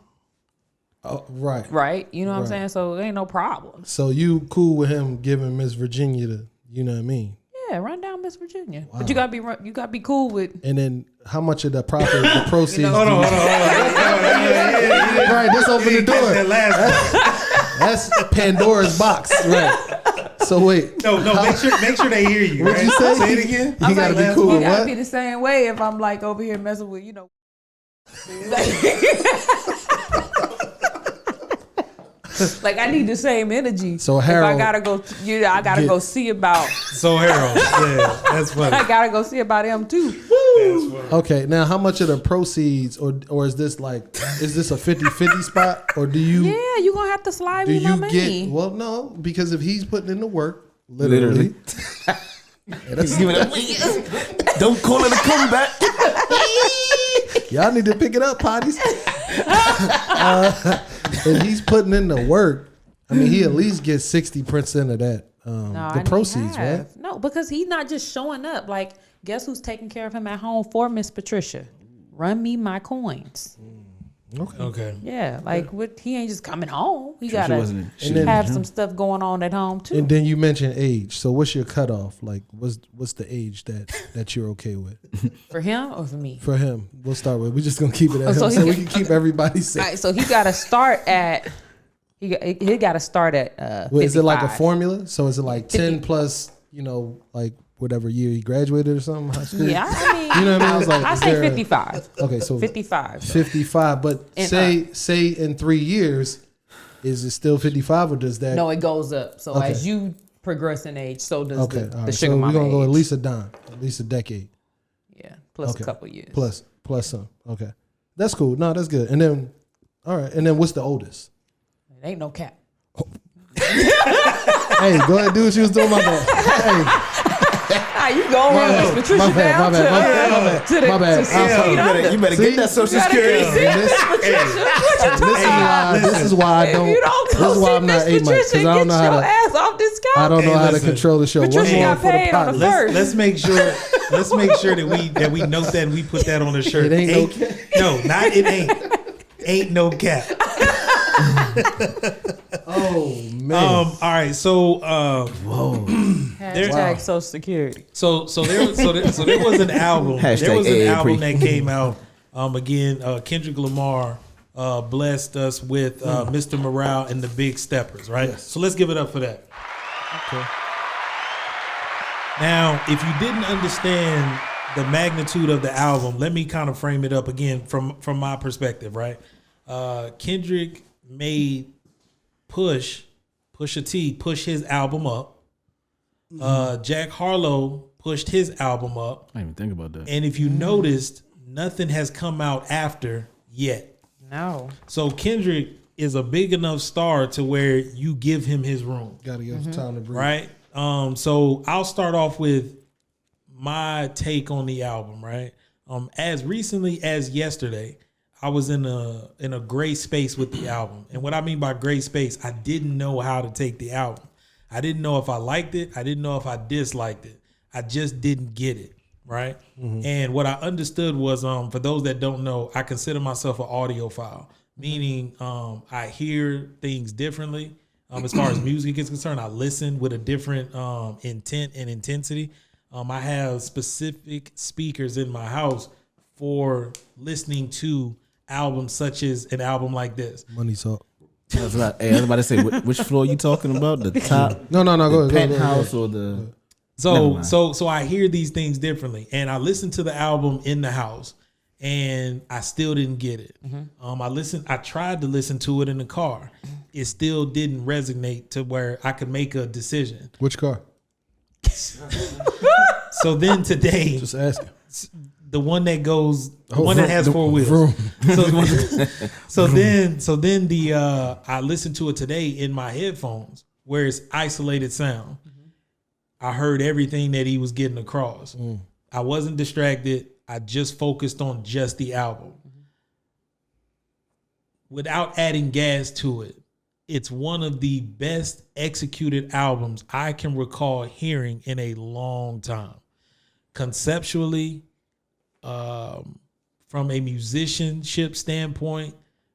Oh, right. right? You know what I'm Right. saying? So it ain't no problem. So you cool with him giving Miss Virginia the, you know what I mean? Yeah, run down Miss Virginia. But you gotta be cool with. And then how much of the profit, the proceeds? Hold on. Right, this open the door. That last That's Pandora's box. Right. So wait. no. Make sure they hear you. What'd Right? you say? Say it again. You gotta be cool You with gotta what? be the same way if I'm like over here messing with Like I need the same energy. So Harold, if I gotta go, I gotta go see about. So Harold, yeah, that's funny. I gotta go see about him too. Okay, now how much of the proceeds, or is this like, is this a 50-50 spot, or do you? Yeah, you gonna have to slide Do me my you money. get? Well, no, because if he's putting in the work, literally. Yeah, that's, Don't call it a comeback. y'all need to pick it up, Poddies. If he's putting in the work, I mean, he at least gets 60% of that. The proceeds, right? No, because he's not just showing up. Like, guess who's taking care of him at home for Miss Patricia? Run me my coins. Okay. Yeah, like what? He ain't just coming home. He gotta then- have some stuff going on at home too. And then you mentioned age. So what's your cutoff? Like, what's the age that you're okay with? For him or for me? For him, we'll start with. We're just gonna keep it at him, so so he we can keep everybody safe. All right, so he gotta start at. He got to start at. 55. Is it like a formula? So is it like 10 plus? Like whatever year he graduated or something, high school. Yeah, I mean, You know what I mean? It's like, I is say there a- 55. Okay, so 55. 55. But And say in 3 years, is it still 55 or does that? No, it goes up. So Okay. as you progress in age, so does Okay, the all right. sugar So we're mama gonna go age. at least a dime, at least a decade. Yeah, plus Okay. a couple years. Plus some. Okay, that's cool. No, that's good. And then, all right. And then what's the oldest? It ain't no cap. Hey, go ahead, do what you was doing. My bad. Hey, You go run Miss Patricia my bad, down my bad. to the I'm sorry. You better See? get that Social See? Security. This is why I don't. If you don't This go is why see I'm Miss not 8 months Patricia, because I don't get know how your to. ass off this couch. I don't know how to listen. control the show. What's Patricia more got for the paid on the pot? first. Let's make sure. Let's make sure that we note that and we put that on the shirt. It ain't no no, not it ain't. Ain't no cap. Oh man. All right. So Hashtag Social Security. So there was an album. There was an AA album pre. that came out. Again, Kendrick Lamar blessed us with Mr. Morale and the Big Steppers. Right. Yes. So let's give it up for that. Okay. Now, if you didn't understand the magnitude of the album, let me kind of frame it up again from my perspective. Right. Kendrick made Pusha T push his album up. Jack Harlow pushed his album up. I didn't even think about that. And if you noticed, nothing has come out after yet. No. So Kendrick is a big enough star to where you give him his room, Gotta give us time to breathe. right? So I'll start off with my take on the album, right? As recently as yesterday, I was in a gray space with the album. And what I mean by gray space, I didn't know how to take the album. I didn't know if I liked it. I didn't know if I disliked it. I just didn't get it, right? And what I understood was, for those that don't know, I consider myself an audiophile, meaning I hear things differently. As far as music is concerned, I listen with a different intent and intensity. I have specific speakers in my house for listening to albums such as an album like this. Money talk. I was about to say, which floor you talking about? The top, No. Go ahead. penthouse, or the? Never mind. So I hear these things differently, and I listened to the album in the house, and I still didn't get it. I tried to listen to it in the car. It still didn't resonate to where I could make a decision. Which car? So then today, Just asking. the one that goes, the Oh, one that vroom, has the 4 wheels. vroom. So then the I listened to it today in my headphones where it's isolated sound. I heard everything that he was getting across. I wasn't distracted. I just focused on just the album. Without adding gas to it, it's one of the best executed albums I can recall hearing in a long time. Conceptually, from a musicianship standpoint,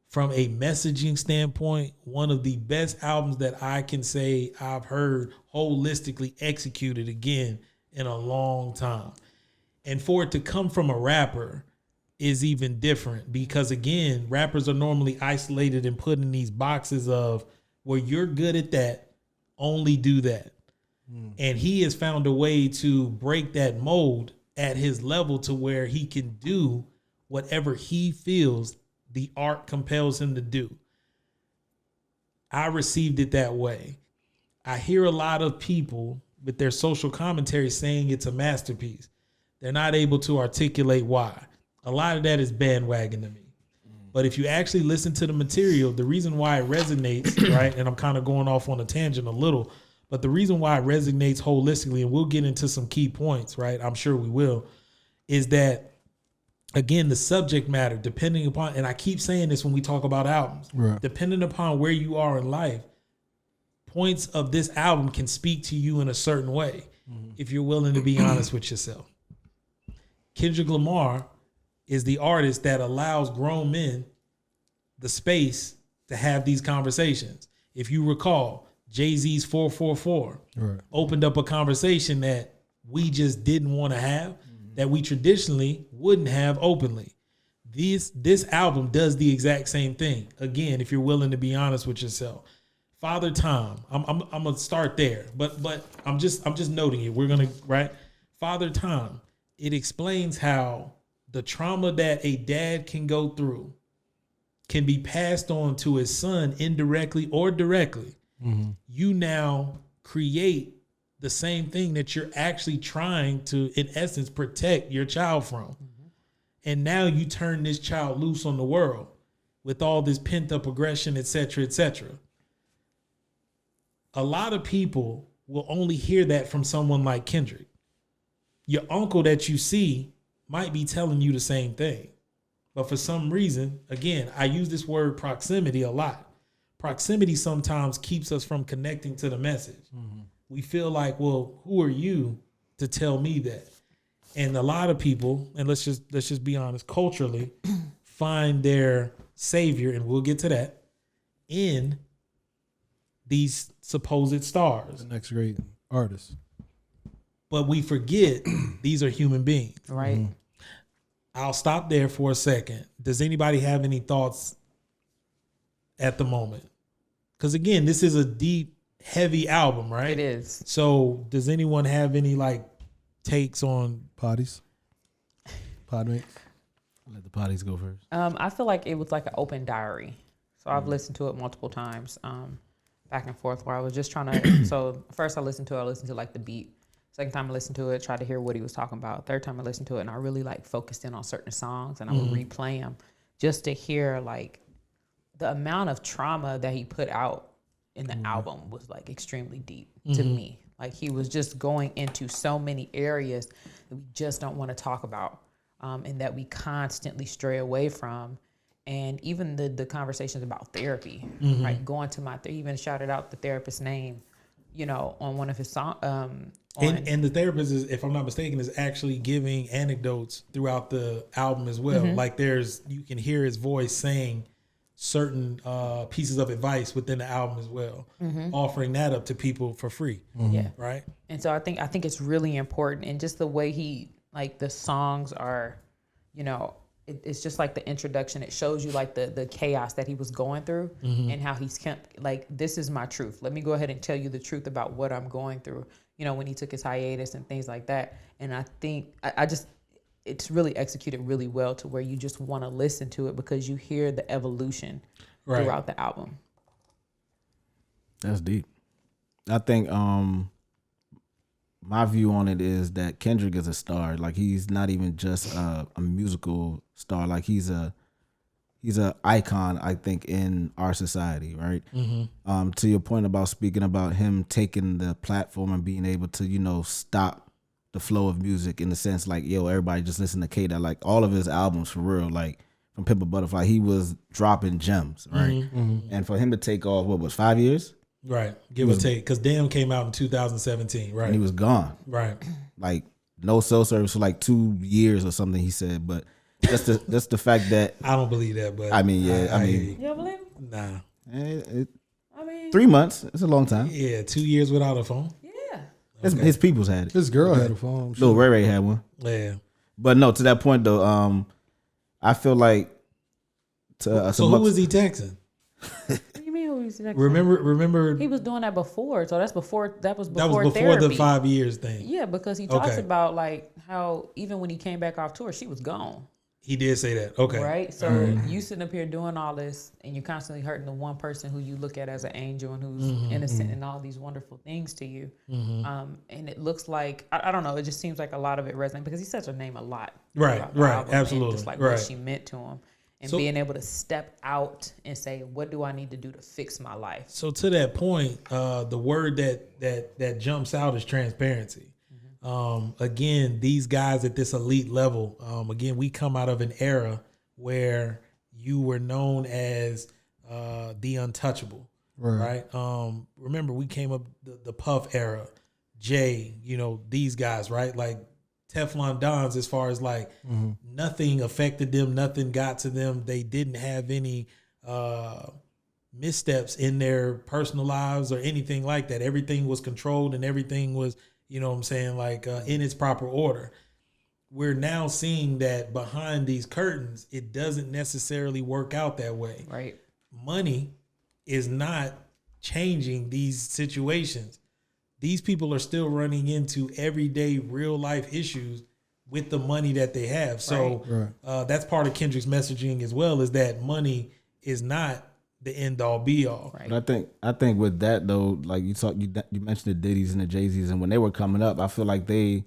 from a messaging standpoint, one of the best albums that I can say I've heard holistically executed again in a long time. And for it to come from a rapper is even different because, again, rappers are normally isolated and put in these boxes of, well, you're good at that, only do that. And he has found a way to break that mold at his level to where he can do whatever he feels the art compels him to do. I received it that way. I hear a lot of people with their social commentary saying it's a masterpiece. They're not able to articulate why. A lot of that is bandwagon to me. But if you actually listen to the material, the reason why it resonates, right? And I'm kind of going off on a tangent a little, but the reason why it resonates holistically, and we'll get into some key points, right? I'm sure we will, is that, again, the subject matter, depending upon, and I keep saying this when we talk about albums, Right. depending upon where you are in life, points of this album can speak to you in a certain way if you're willing to be honest with yourself. Kendrick Lamar is the artist that allows grown men the space to have these conversations. If you recall, Jay-Z's 444 opened up a conversation that we just didn't want to have, that we traditionally wouldn't have openly. This album does the exact same thing. Again, if you're willing to be honest with yourself. Father Time, I'm gonna start there, but I'm just noting it. We're gonna, right? Father Time, it explains how the trauma that a dad can go through can be passed on to his son indirectly or directly. Mm-hmm. You now create the same thing that you're actually trying to, in essence, protect your child from. Mm-hmm. And now you turn this child loose on the world with all this pent up aggression, et cetera, et cetera. A lot of people will only hear that from someone like Kendrick. Your uncle that you see might be telling you the same thing. But for some reason, again, I use this word proximity a lot. Proximity sometimes keeps us from connecting to the message. Mm-hmm. We feel like, well, who are you to tell me that? And a lot of people, and let's just be honest, culturally, find their savior, and we'll get to that, in these supposed stars. The next great artist. But we forget these are human beings. Right. Mm-hmm. I'll stop there for a second. Does anybody have any thoughts at the moment? Because again, this is a deep, heavy album, right? It is. So does anyone have any takes on Poddies? Podmates? Let the Poddies go first. I feel like it was like an open diary. So I've listened to it multiple times, back and forth, where I was just trying to. So first I listened to like the beat. Second time I listened to it, tried to hear what he was talking about. Third time I listened to it, and I really focused in on certain songs, and I would replay them just to hear the amount of trauma that he put out in the album was extremely deep to me. Like he was just going into so many areas that we just don't want to talk about, and that we constantly stray away from. And even the conversations about therapy, right? Going to he even shouted out the therapist's name, on one of his songs. And the therapist is, if I'm not mistaken, is actually giving anecdotes throughout the album as well. Mm-hmm. You can hear his voice saying certain pieces of advice within the album as well, offering that up to people for free. Mm-hmm. Yeah. Right. And so I think it's really important, and just the way he the songs are, it's just like the introduction. It shows you the chaos that he was going through, and how he's kept this is my truth. Let me go ahead and tell you the truth about what I'm going through. When he took his hiatus and things like that. And I think it's really executed really well to where you just want to listen to it because you hear the evolution throughout the album. That's deep. I think my view on it is that Kendrick is a star. He's not even just a musical star. He's a icon, I think, in our society, right? Mm-hmm. To your point about speaking about him taking the platform and being able to, stop the flow of music in the sense everybody just listen to K-Dot. All of his albums, for real, from Pimp a Butterfly, he was dropping gems, right? Mm-hmm. And for him to take off, what was 5 years? Right, give or take, because Damn came out in 2017, right? And he was gone. Right. No cell service for 2 years or something, he said, but Just the fact that I don't believe that, but I mean, you don't believe it? Nah. 3 months. It's a long time. Yeah, 2 years without a phone. Yeah. Okay. His people's had it. His girl had a phone. Lil Ray Ray had one. Yeah. But no, to that point though, I feel like so who was he texting? What do you mean who was he texting? Remember he was doing that before, so that was before the 5 years thing. Yeah, because he talks about how even when he came back off tour, she was gone. He did say that. Okay. Right? So you sitting up here doing all this and you're constantly hurting the one person who you look at as an angel and who's innocent and all these wonderful things to you. And it looks like, I don't know, it just seems like a lot of it resonates because he says her name a lot. Right, absolutely. Just like what she meant to him. And being able to step out and say, what do I need to do to fix my life? So to that point, the word that jumps out is transparency. Again, these guys at this elite level, again, we come out of an era where you were known as the untouchable, right? Remember, we came up the Puff era, Jay, these guys, right? Like Teflon Dons, as far as like nothing affected them, nothing got to them. They didn't have any missteps in their personal lives or anything like that. Everything was controlled and everything was, in its proper order. We're now seeing that behind these curtains, it doesn't necessarily work out that way. Right. Money is not changing these situations. These people are still running into everyday real life issues with the money that they have. So that's part of Kendrick's messaging as well, is that money is not the end all be all. Right. But I think with that though, like you mentioned the Diddy's and the Jay-Z's, and when they were coming up, I feel like they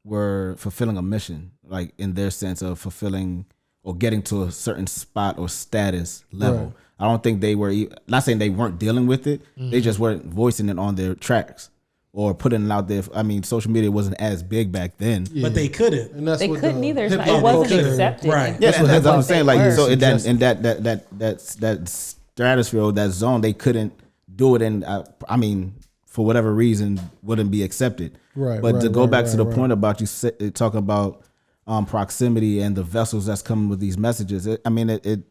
were fulfilling a mission, like in their sense of fulfilling or getting to a certain spot or status level. Right. I don't think they were, not saying they weren't dealing with it, they just weren't voicing it on their tracks or putting it out there. I mean, social media wasn't as big back then, but they couldn't. And that's they what couldn't either. It wasn't accepted. Right. Yeah, that's what I'm saying. Like, so in that stratosphere, that zone, they couldn't do it, and I mean, for whatever reason, wouldn't be accepted. Right. But to go back to the point about you talking about proximity and the vessels that's coming with these messages, it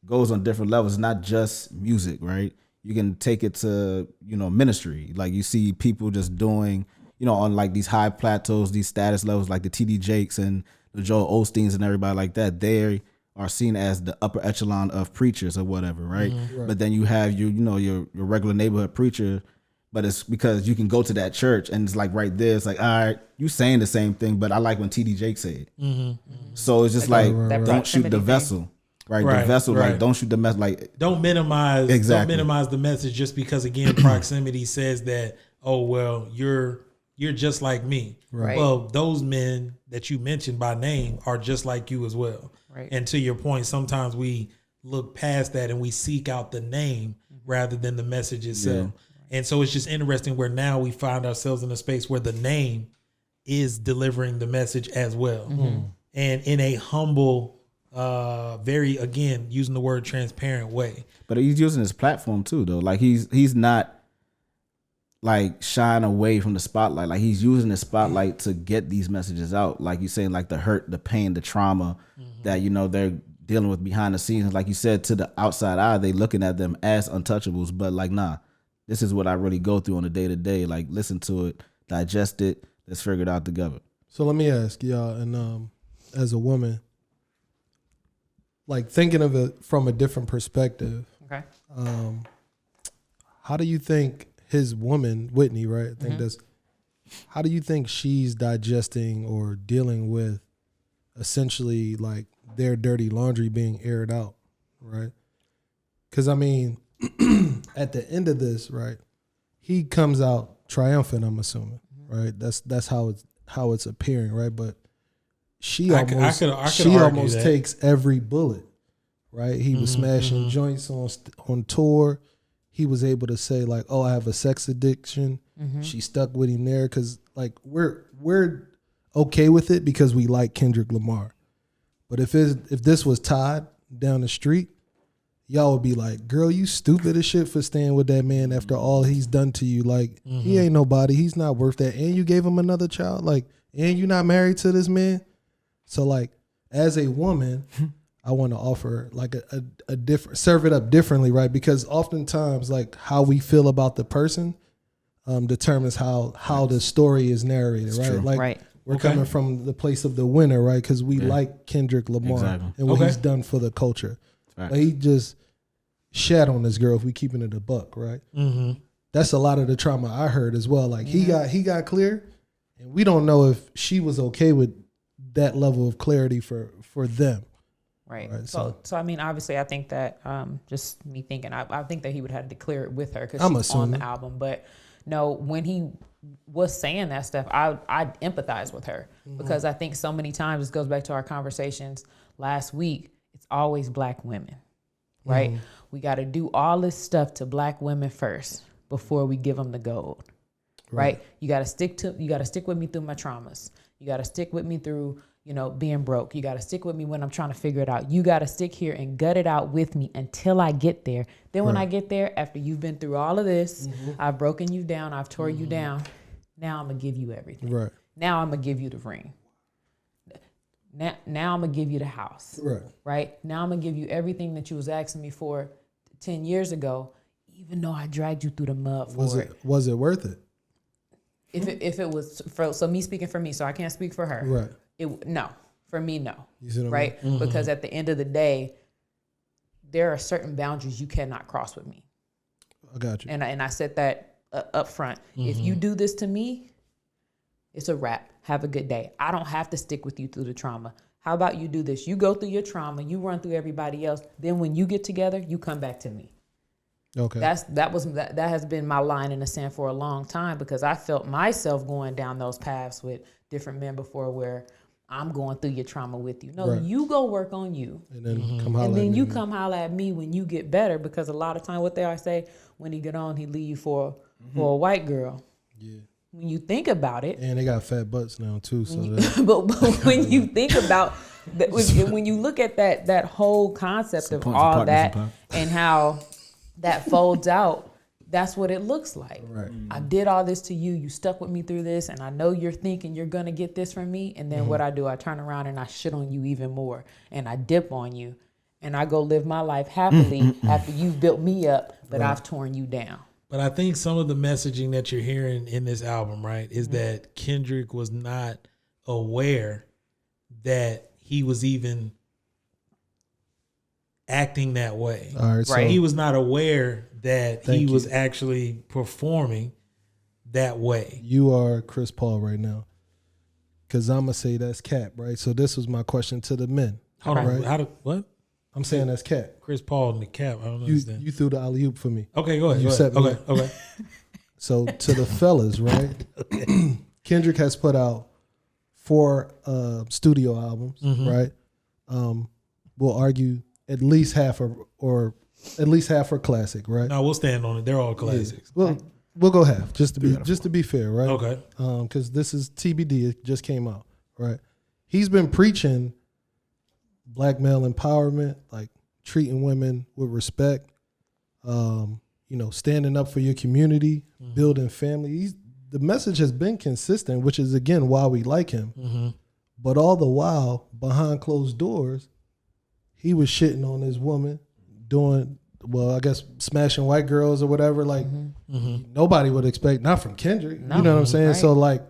goes on different levels. It's not just music, right? You can take it to, ministry. Like you see people just doing, on like these high plateaus, these status levels, like the TD Jakes and the Joel Osteens and everybody like that. They are seen as the upper echelon of preachers or whatever, right? But then you have your regular neighborhood preacher, but it's because you can go to that church and it's like right there. It's like, all right, you saying the same thing, but I like when TD Jake said. So it's just don't shoot the vessel. Right, the vessel, like don't shoot the mess, like don't minimize the message just because again proximity says that, oh well, you're just like me. Right. Well, those men that you mentioned by name are just like you as well. Right. And to your point, sometimes we look past that and we seek out the name rather than the message itself. Yeah. And so it's just interesting where now we find ourselves in a space where the name is delivering the message as well. And in a humble, very, again, using the word transparent way. But he's using his platform too, though. Like he's not like shying away from the spotlight. Like he's using the spotlight to get these messages out. Like you're saying, like the hurt, the pain, the trauma that, they're dealing with behind the scenes. Like you said, to the outside eye, they looking at them as untouchables, but like, nah, this is what I really go through on a day to day. Like listen to it, digest it. Let's figure it out together. So let me ask y'all, and as a woman, like thinking of it from a different perspective. Okay. How do you think his woman, Whitney, right? I think how do you think she's digesting or dealing with essentially like their dirty laundry being aired out, right? Because I mean, at the end of this, right, he comes out triumphant, I'm assuming, right? That's how it's appearing, right? But she almost takes every bullet, right? He was smashing joints on tour. He was able to say like, "Oh, I have a sex addiction." She stuck with him there because like we're okay with it because we like Kendrick Lamar. But if this was Todd down the street, y'all would be like, "Girl, you stupid as shit for staying with that man after all he's done to you. Like he ain't nobody. He's not worth that. And you gave him another child. Like, and you're not married to this man." So like, as a woman, I want to offer like a different, serve it up differently, right? Because oftentimes like how we feel about the person determines how the story is narrated, right? True. Like we're coming from the place of the winner, right? Because we like Kendrick Lamar and what he's done for the culture. But he just shat on this girl if we keeping it a buck, right? That's a lot of the trauma I heard as well. Like he got clear, and we don't know if she was okay with that level of clarity for them. Right. Right, So I mean, obviously, I think that just me thinking, I think that he would have to clear it with her because I'm she's on the assuming. album. But no, when he was saying that stuff, I empathize with her because I think so many times, this goes back to our conversations last week, it's always black women, right? We got to do all this stuff to black women first before we give them the gold, right? You got to stick with me through my traumas. You got to stick with me through, being broke. You got to stick with me when I'm trying to figure it out. You got to stick here and gut it out with me until I get there. Then when I get there, after you've been through all of this, I've broken you down, I've tore you down. Now I'm going to give you everything. Right. Now I'm going to give you the ring. Now I'm going to give you the house. Right. Now I'm going to give you everything that you was asking me for 10 years ago, even though I dragged you through the mud for it. Was it worth it? If it was, so me speaking for me, so I can't speak for her. Right. No, for me, no. You see what right? I mean? Because at the end of the day, there are certain boundaries you cannot cross with me. I got you. And I said that up front. If you do this to me, it's a wrap. Have a good day. I don't have to stick with you through the trauma. How about you do this? You go through your trauma, you run through everybody else. Then when you get together, you come back to me. Okay. That has been my line in the sand for a long time because I felt myself going down those paths with different men before where I'm going through your trauma with you. No, you go work on you. And then come holler and at then me. you come holler at me when you get better because a lot of time what they always say, when he get on, he leave you for a white girl. Yeah. When you think about it. And they got fat butts now too. So but when you think about that, when you look at that whole concept of all that and how that folds out, that's what it looks like. Right. I did all this to you. You stuck with me through this, and I know you're thinking you're gonna get this from me. And then what I do, I turn around and I shit on you even more, and I dip on you, and I go live my life happily after you've built me up, but I've torn you down. But I think some of the messaging that you're hearing in this album, right, is that Kendrick was not aware that he was even acting that way. all right. So He was not aware that he was actually performing that way. you are Chris Paul right now. Because I'm going to say that's cap, right? So this was my question to the men. Hold on. Right? What? I'm saying that's cap. Chris Paul in the cap. I don't understand. You threw the alley-oop for me. Okay, go ahead. You set me up. Okay. So to the fellas, right? Kendrick has put out 4 studio albums, right? We'll argue at least half or at least half are classic, right? No, we'll stand on it. They're all classics. Yeah. Well, we'll go half just to be fair, right? Okay. Because this is TBD. It just came out, right? He's been preaching black male empowerment, like treating women with respect, standing up for your community, building family. The message has been consistent, which is, again, why we like him. But all the while, behind closed doors, he was shitting on his woman, doing, well, I guess smashing white girls or whatever. Like, nobody would expect, not from Kendrick. No, you know what I'm saying? right.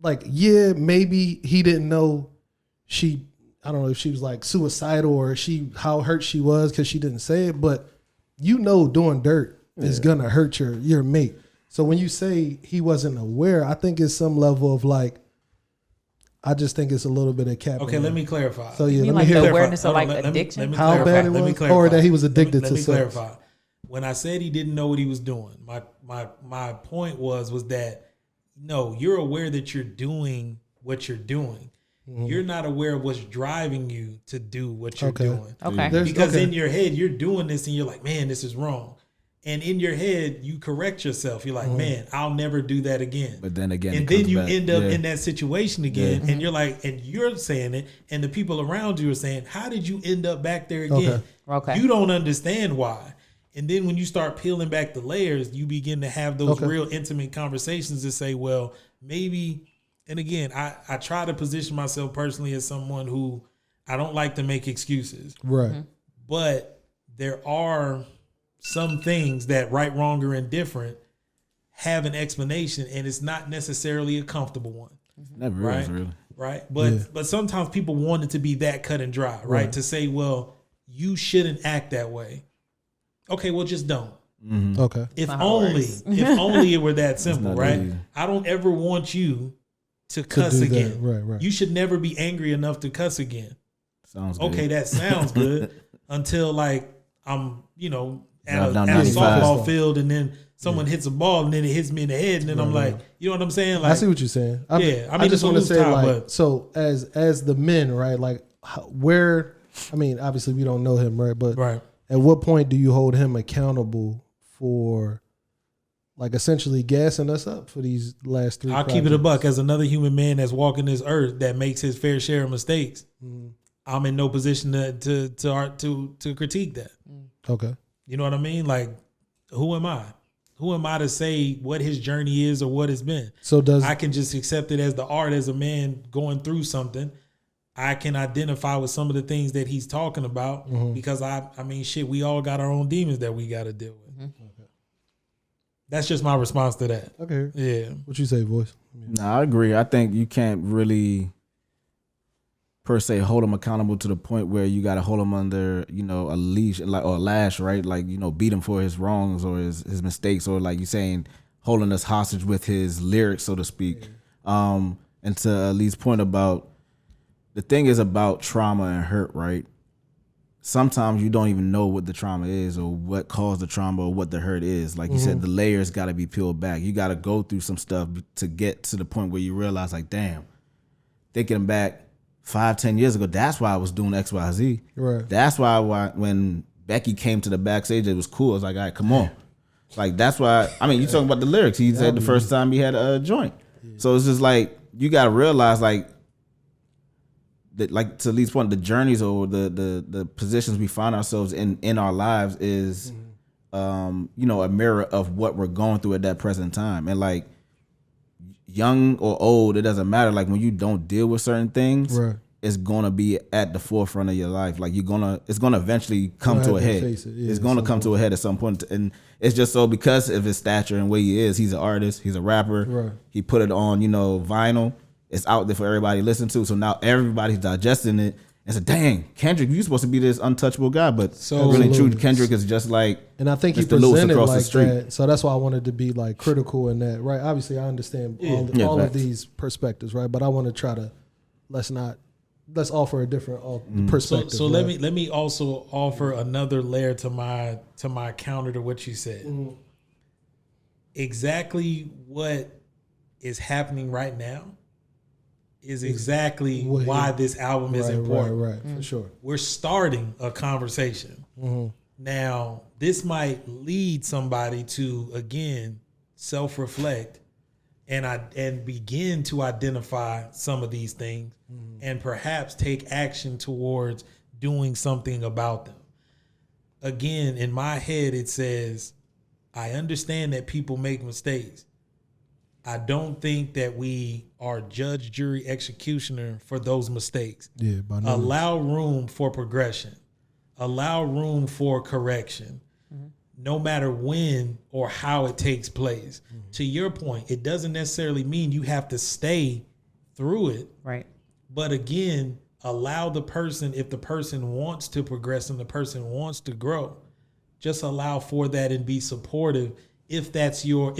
So, yeah, maybe he didn't know I don't know if she was like suicidal or how hurt she was because she didn't say it, but doing dirt is gonna hurt your mate. So when you say he wasn't aware, I think it's some level of I just think it's a little bit of cap. Okay, let me clarify. So yeah, You mean let like me the hear awareness of Hold like on, let me addiction? clarify. how bad it Let me was, clarify. or that he was addicted Let to me sex. clarify. When I said he didn't know what he was doing, my point was that no, you're aware that you're doing what you're doing. You're not aware of what's driving you to do what you're doing. Okay. Because in your head, you're doing this and you're like, man, this is wrong. And in your head, you correct yourself. You're like, man, I'll never do that again. But then again, and then you end up in that situation again. And you're like, and you're saying it, and the people around you are saying, how did you end up back there again? Okay. You don't understand why. And then when you start peeling back the layers, you begin to have those real intimate conversations to say, well, maybe. And again, I try to position myself personally as someone who I don't like to make excuses. Right. But there are some things that right, wrong, or indifferent have an explanation, and it's not necessarily a comfortable one. Never is, really. Right. But sometimes people want it to be that cut and dry, right? To say, well, you shouldn't act that way. Okay, well, just don't. Okay. If only it were that simple, right? easy. I don't ever want you to cuss do again. that. Right. You should never be angry enough to cuss again. Sounds good. Okay, that sounds good. Until like I'm, you know, at a Down 95. softball field, and then someone hits a ball, and then it hits me in the head, and then I'm like, you know what I'm saying? Like, I see what you're saying. I mean, I just want to say, time, like, but so as the men, right? Like, where? I mean, obviously we don't know him, right? But right. at what point do you hold him accountable for, like, essentially gassing us up for these last 3? I'll keep it a buck. As another human man that's walking this earth that makes his fair share of mistakes, I'm in no position to critique that. Okay. You know what I mean? Like, who am I? Who am I to say what his journey is or what it's been? So I can just accept it as the art, as a man going through something. I can identify with some of the things that he's talking about because I mean, shit, we all got our own demons that we got to deal with. Okay. That's just my response to that. Okay. Yeah. What you say, voice? No, I agree. I think you can't really per se hold him accountable to the point where you got to hold him under, you know, a leash, like, or a lash, right? Like, you know, beat him for his wrongs or his mistakes, or like you saying, holding us hostage with his lyrics, so to speak. And to Lee's point about, the thing is about trauma and hurt, right? Sometimes you don't even know what the trauma is or what caused the trauma or what the hurt is. Like you said, the layers got to be peeled back. You got to go through some stuff to get to the point where you realize, like, damn, thinking back 5-10 years ago, that's why I was doing X, Y, Z. Right. That's why when Becky came to the backstage, it was cool. I was like, all right, come on. Like, that's why, I mean, you talking about the lyrics. He said the first time he had a joint. So it's just like, you got to realize, like, that, like, to Lee's point, the journeys or the positions we find ourselves in our lives is, you know, a mirror of what we're going through at that present time. And, like, young or old, it doesn't matter. Like, when you don't deal with certain things, Right. it's gonna be at the forefront of your life. Like, it's gonna eventually come to a head. It's gonna come to a head at some point. And it's just so, because of his stature and where he is, he's an artist, he's a rapper. Right. He put it on, you know, vinyl. It's out there for everybody to listen to. So now everybody's digesting it and said, dang, Kendrick, you supposed to be this untouchable guy. But So- really true, Kendrick is just like, And I think he Mr. Lewis presented across the like street. that. So that's why I wanted to be like critical in that, right? Obviously, I understand all of facts. these perspectives, right? But I want to try to let's offer a different perspective. So right? let me also offer another layer to my counter to what you said. Exactly what is happening right now is exactly why this album is important. Right, for sure. We're starting a conversation. Now, this might lead somebody to, again, self-reflect and begin to identify some of these things and perhaps take action towards doing something about them. Again, in my head, it says, I understand that people make mistakes. I don't think that we are judge, jury, executioner for those mistakes. Yeah, by no means. Allow room for progression. Allow room for correction. No matter when or how it takes place. To your point, it doesn't necessarily mean you have to stay through it. Right. But again, allow the person, if the person wants to progress and the person wants to grow, just allow for that and be supportive if that's your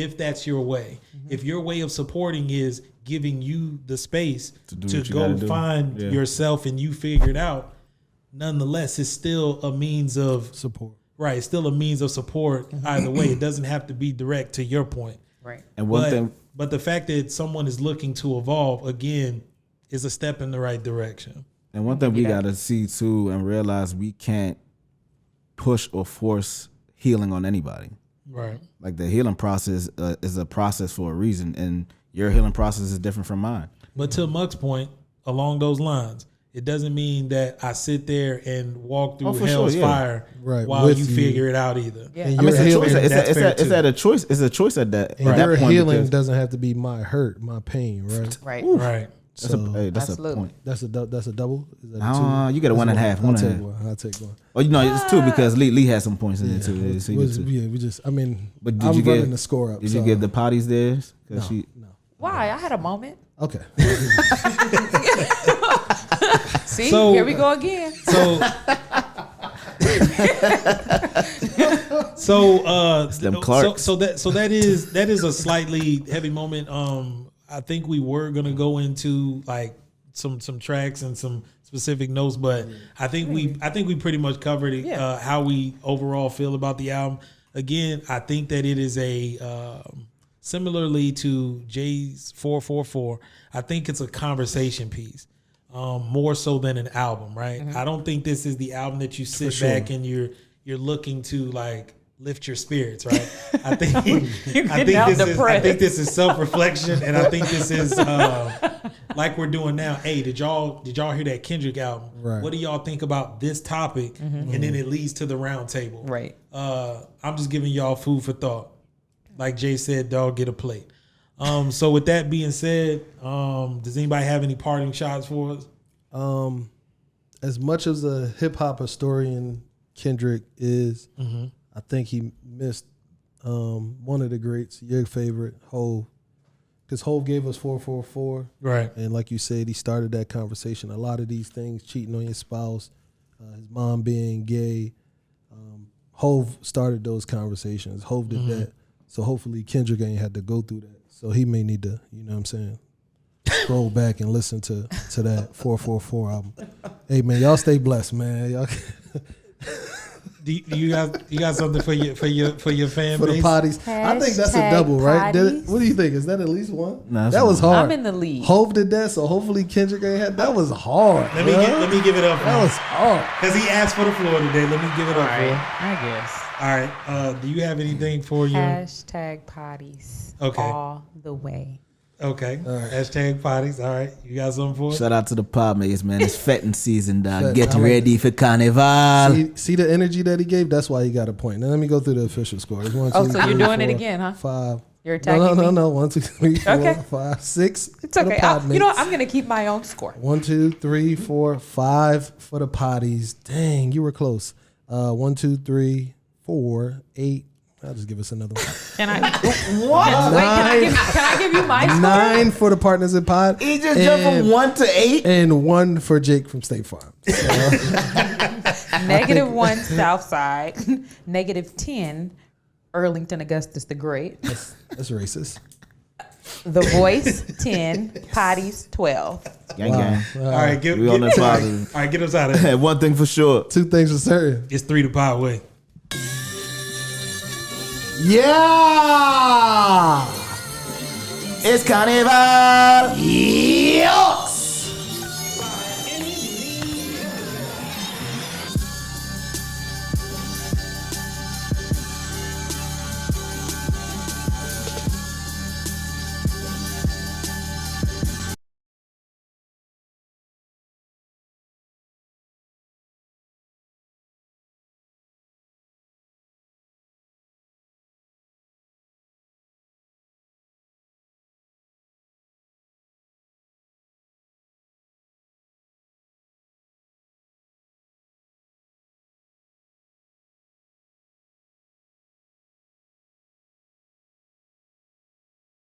way. If your way of supporting is giving you the space to go find yourself and you figure it out, nonetheless, it's still a means of support. Right, it's still a means of support either way. It doesn't have to be direct, to your point. Right. and But the fact that someone is looking to evolve, again, is a step in the right direction. And one thing we got to see too and realize, we can't push or force healing on anybody. Right. Like, the healing process is a process for a reason, and your healing process is different from mine. But to Muck's point, along those lines, it doesn't mean that I sit there and walk through hell's fire while you figure it out either. Yeah. And I mean, it's a your choice. healing, It's at a choice. It's a choice at that. and at your that point, healing because doesn't have to be my hurt, my pain, right? Right. Right. That's So, that's a absolutely. point. That's a double. Is that a 2? You get a 1.5. I'll take one. Oh, you know, it's 2 because Lee has some points in there too. So you get 2. We just. I mean, But I'm running the score up. Did you give the Poddies theirs? No. Why? I had a moment. Okay. See, So- here we go again. So, them Clarks. so that is a slightly heavy moment. I think we were gonna go into like some tracks and some specific notes, but I think we pretty much covered it. How we overall feel about the album. Again, I think that it is a similarly to Jay's 444. I think it's a conversation piece, more so than an album. Right? I don't think this is the album that you sit back and you're looking to like lift your spirits, right? I think this is self-reflection, and I think this is like we're doing now. Hey, did y'all hear that Kendrick album? Right. What do y'all think about this topic? And then it leads to the round table. Right. I'm just giving y'all food for thought. Like Jay said, dog, get a plate. So with that being said, does anybody have any parting shots for us? As much as a hip hop historian Kendrick is, I think he missed one of the greats, your favorite, Hov. Because Hov gave us 444. Right. And like you said, he started that conversation. A lot of these things, cheating on your spouse, his mom being gay, Hov started those conversations. Hov did that. So hopefully Kendrick ain't had to go through that. So he may need to, you know what I'm saying, scroll back and listen to that 444 album. Hey, man, y'all stay blessed, man. Y'all Do you got something for your fan for base? the Poddies. I think that's a double, right? What do you think? Is that at least one? No, that was hard. I'm in the lead. Hov did that, so hopefully Kendrick ain't had. That was hard. Let me give it up. That was hard. Because he asked for the floor today. Let me give it up for him. I guess. All right. Do you have anything for you? #Poddies. Okay. All the way. Okay. All right. #Poddies. All right. You got something for us? Shout out to the Podmates, man. It's fetting season, dog. Fetting. Get I like ready for Carnival. See the energy that he gave? That's why he got a point. Now let me go through the official score. It's 1, 2, So you're 3, doing it 4, again, huh? 5. You're attacking me? No. 1, 2, 3, 4, Okay. 5, 6. It's okay. For the You know what? Podmates. I'm going to keep my own score. 1, 2, 3, 4, 5 for the Poddies. Dang, you were close. 1, 2, 3, 4, 8. I'll just give us another one. Can I? What? Wait, can I give you my score? 9 for the partners in Pod. He just jumped from 1 to 8. And 1 for Jake from State Farm. So, -1 Southside. -10 Arlington Augustus the Great. that's racist. The Voice 10. Poddies 12. Gang, gang. All right. We on that positive. All right. Get us out of here. One thing for sure. 2 things for certain. It's 3ThePodWay. Yeah! It's Carnival! Yeah!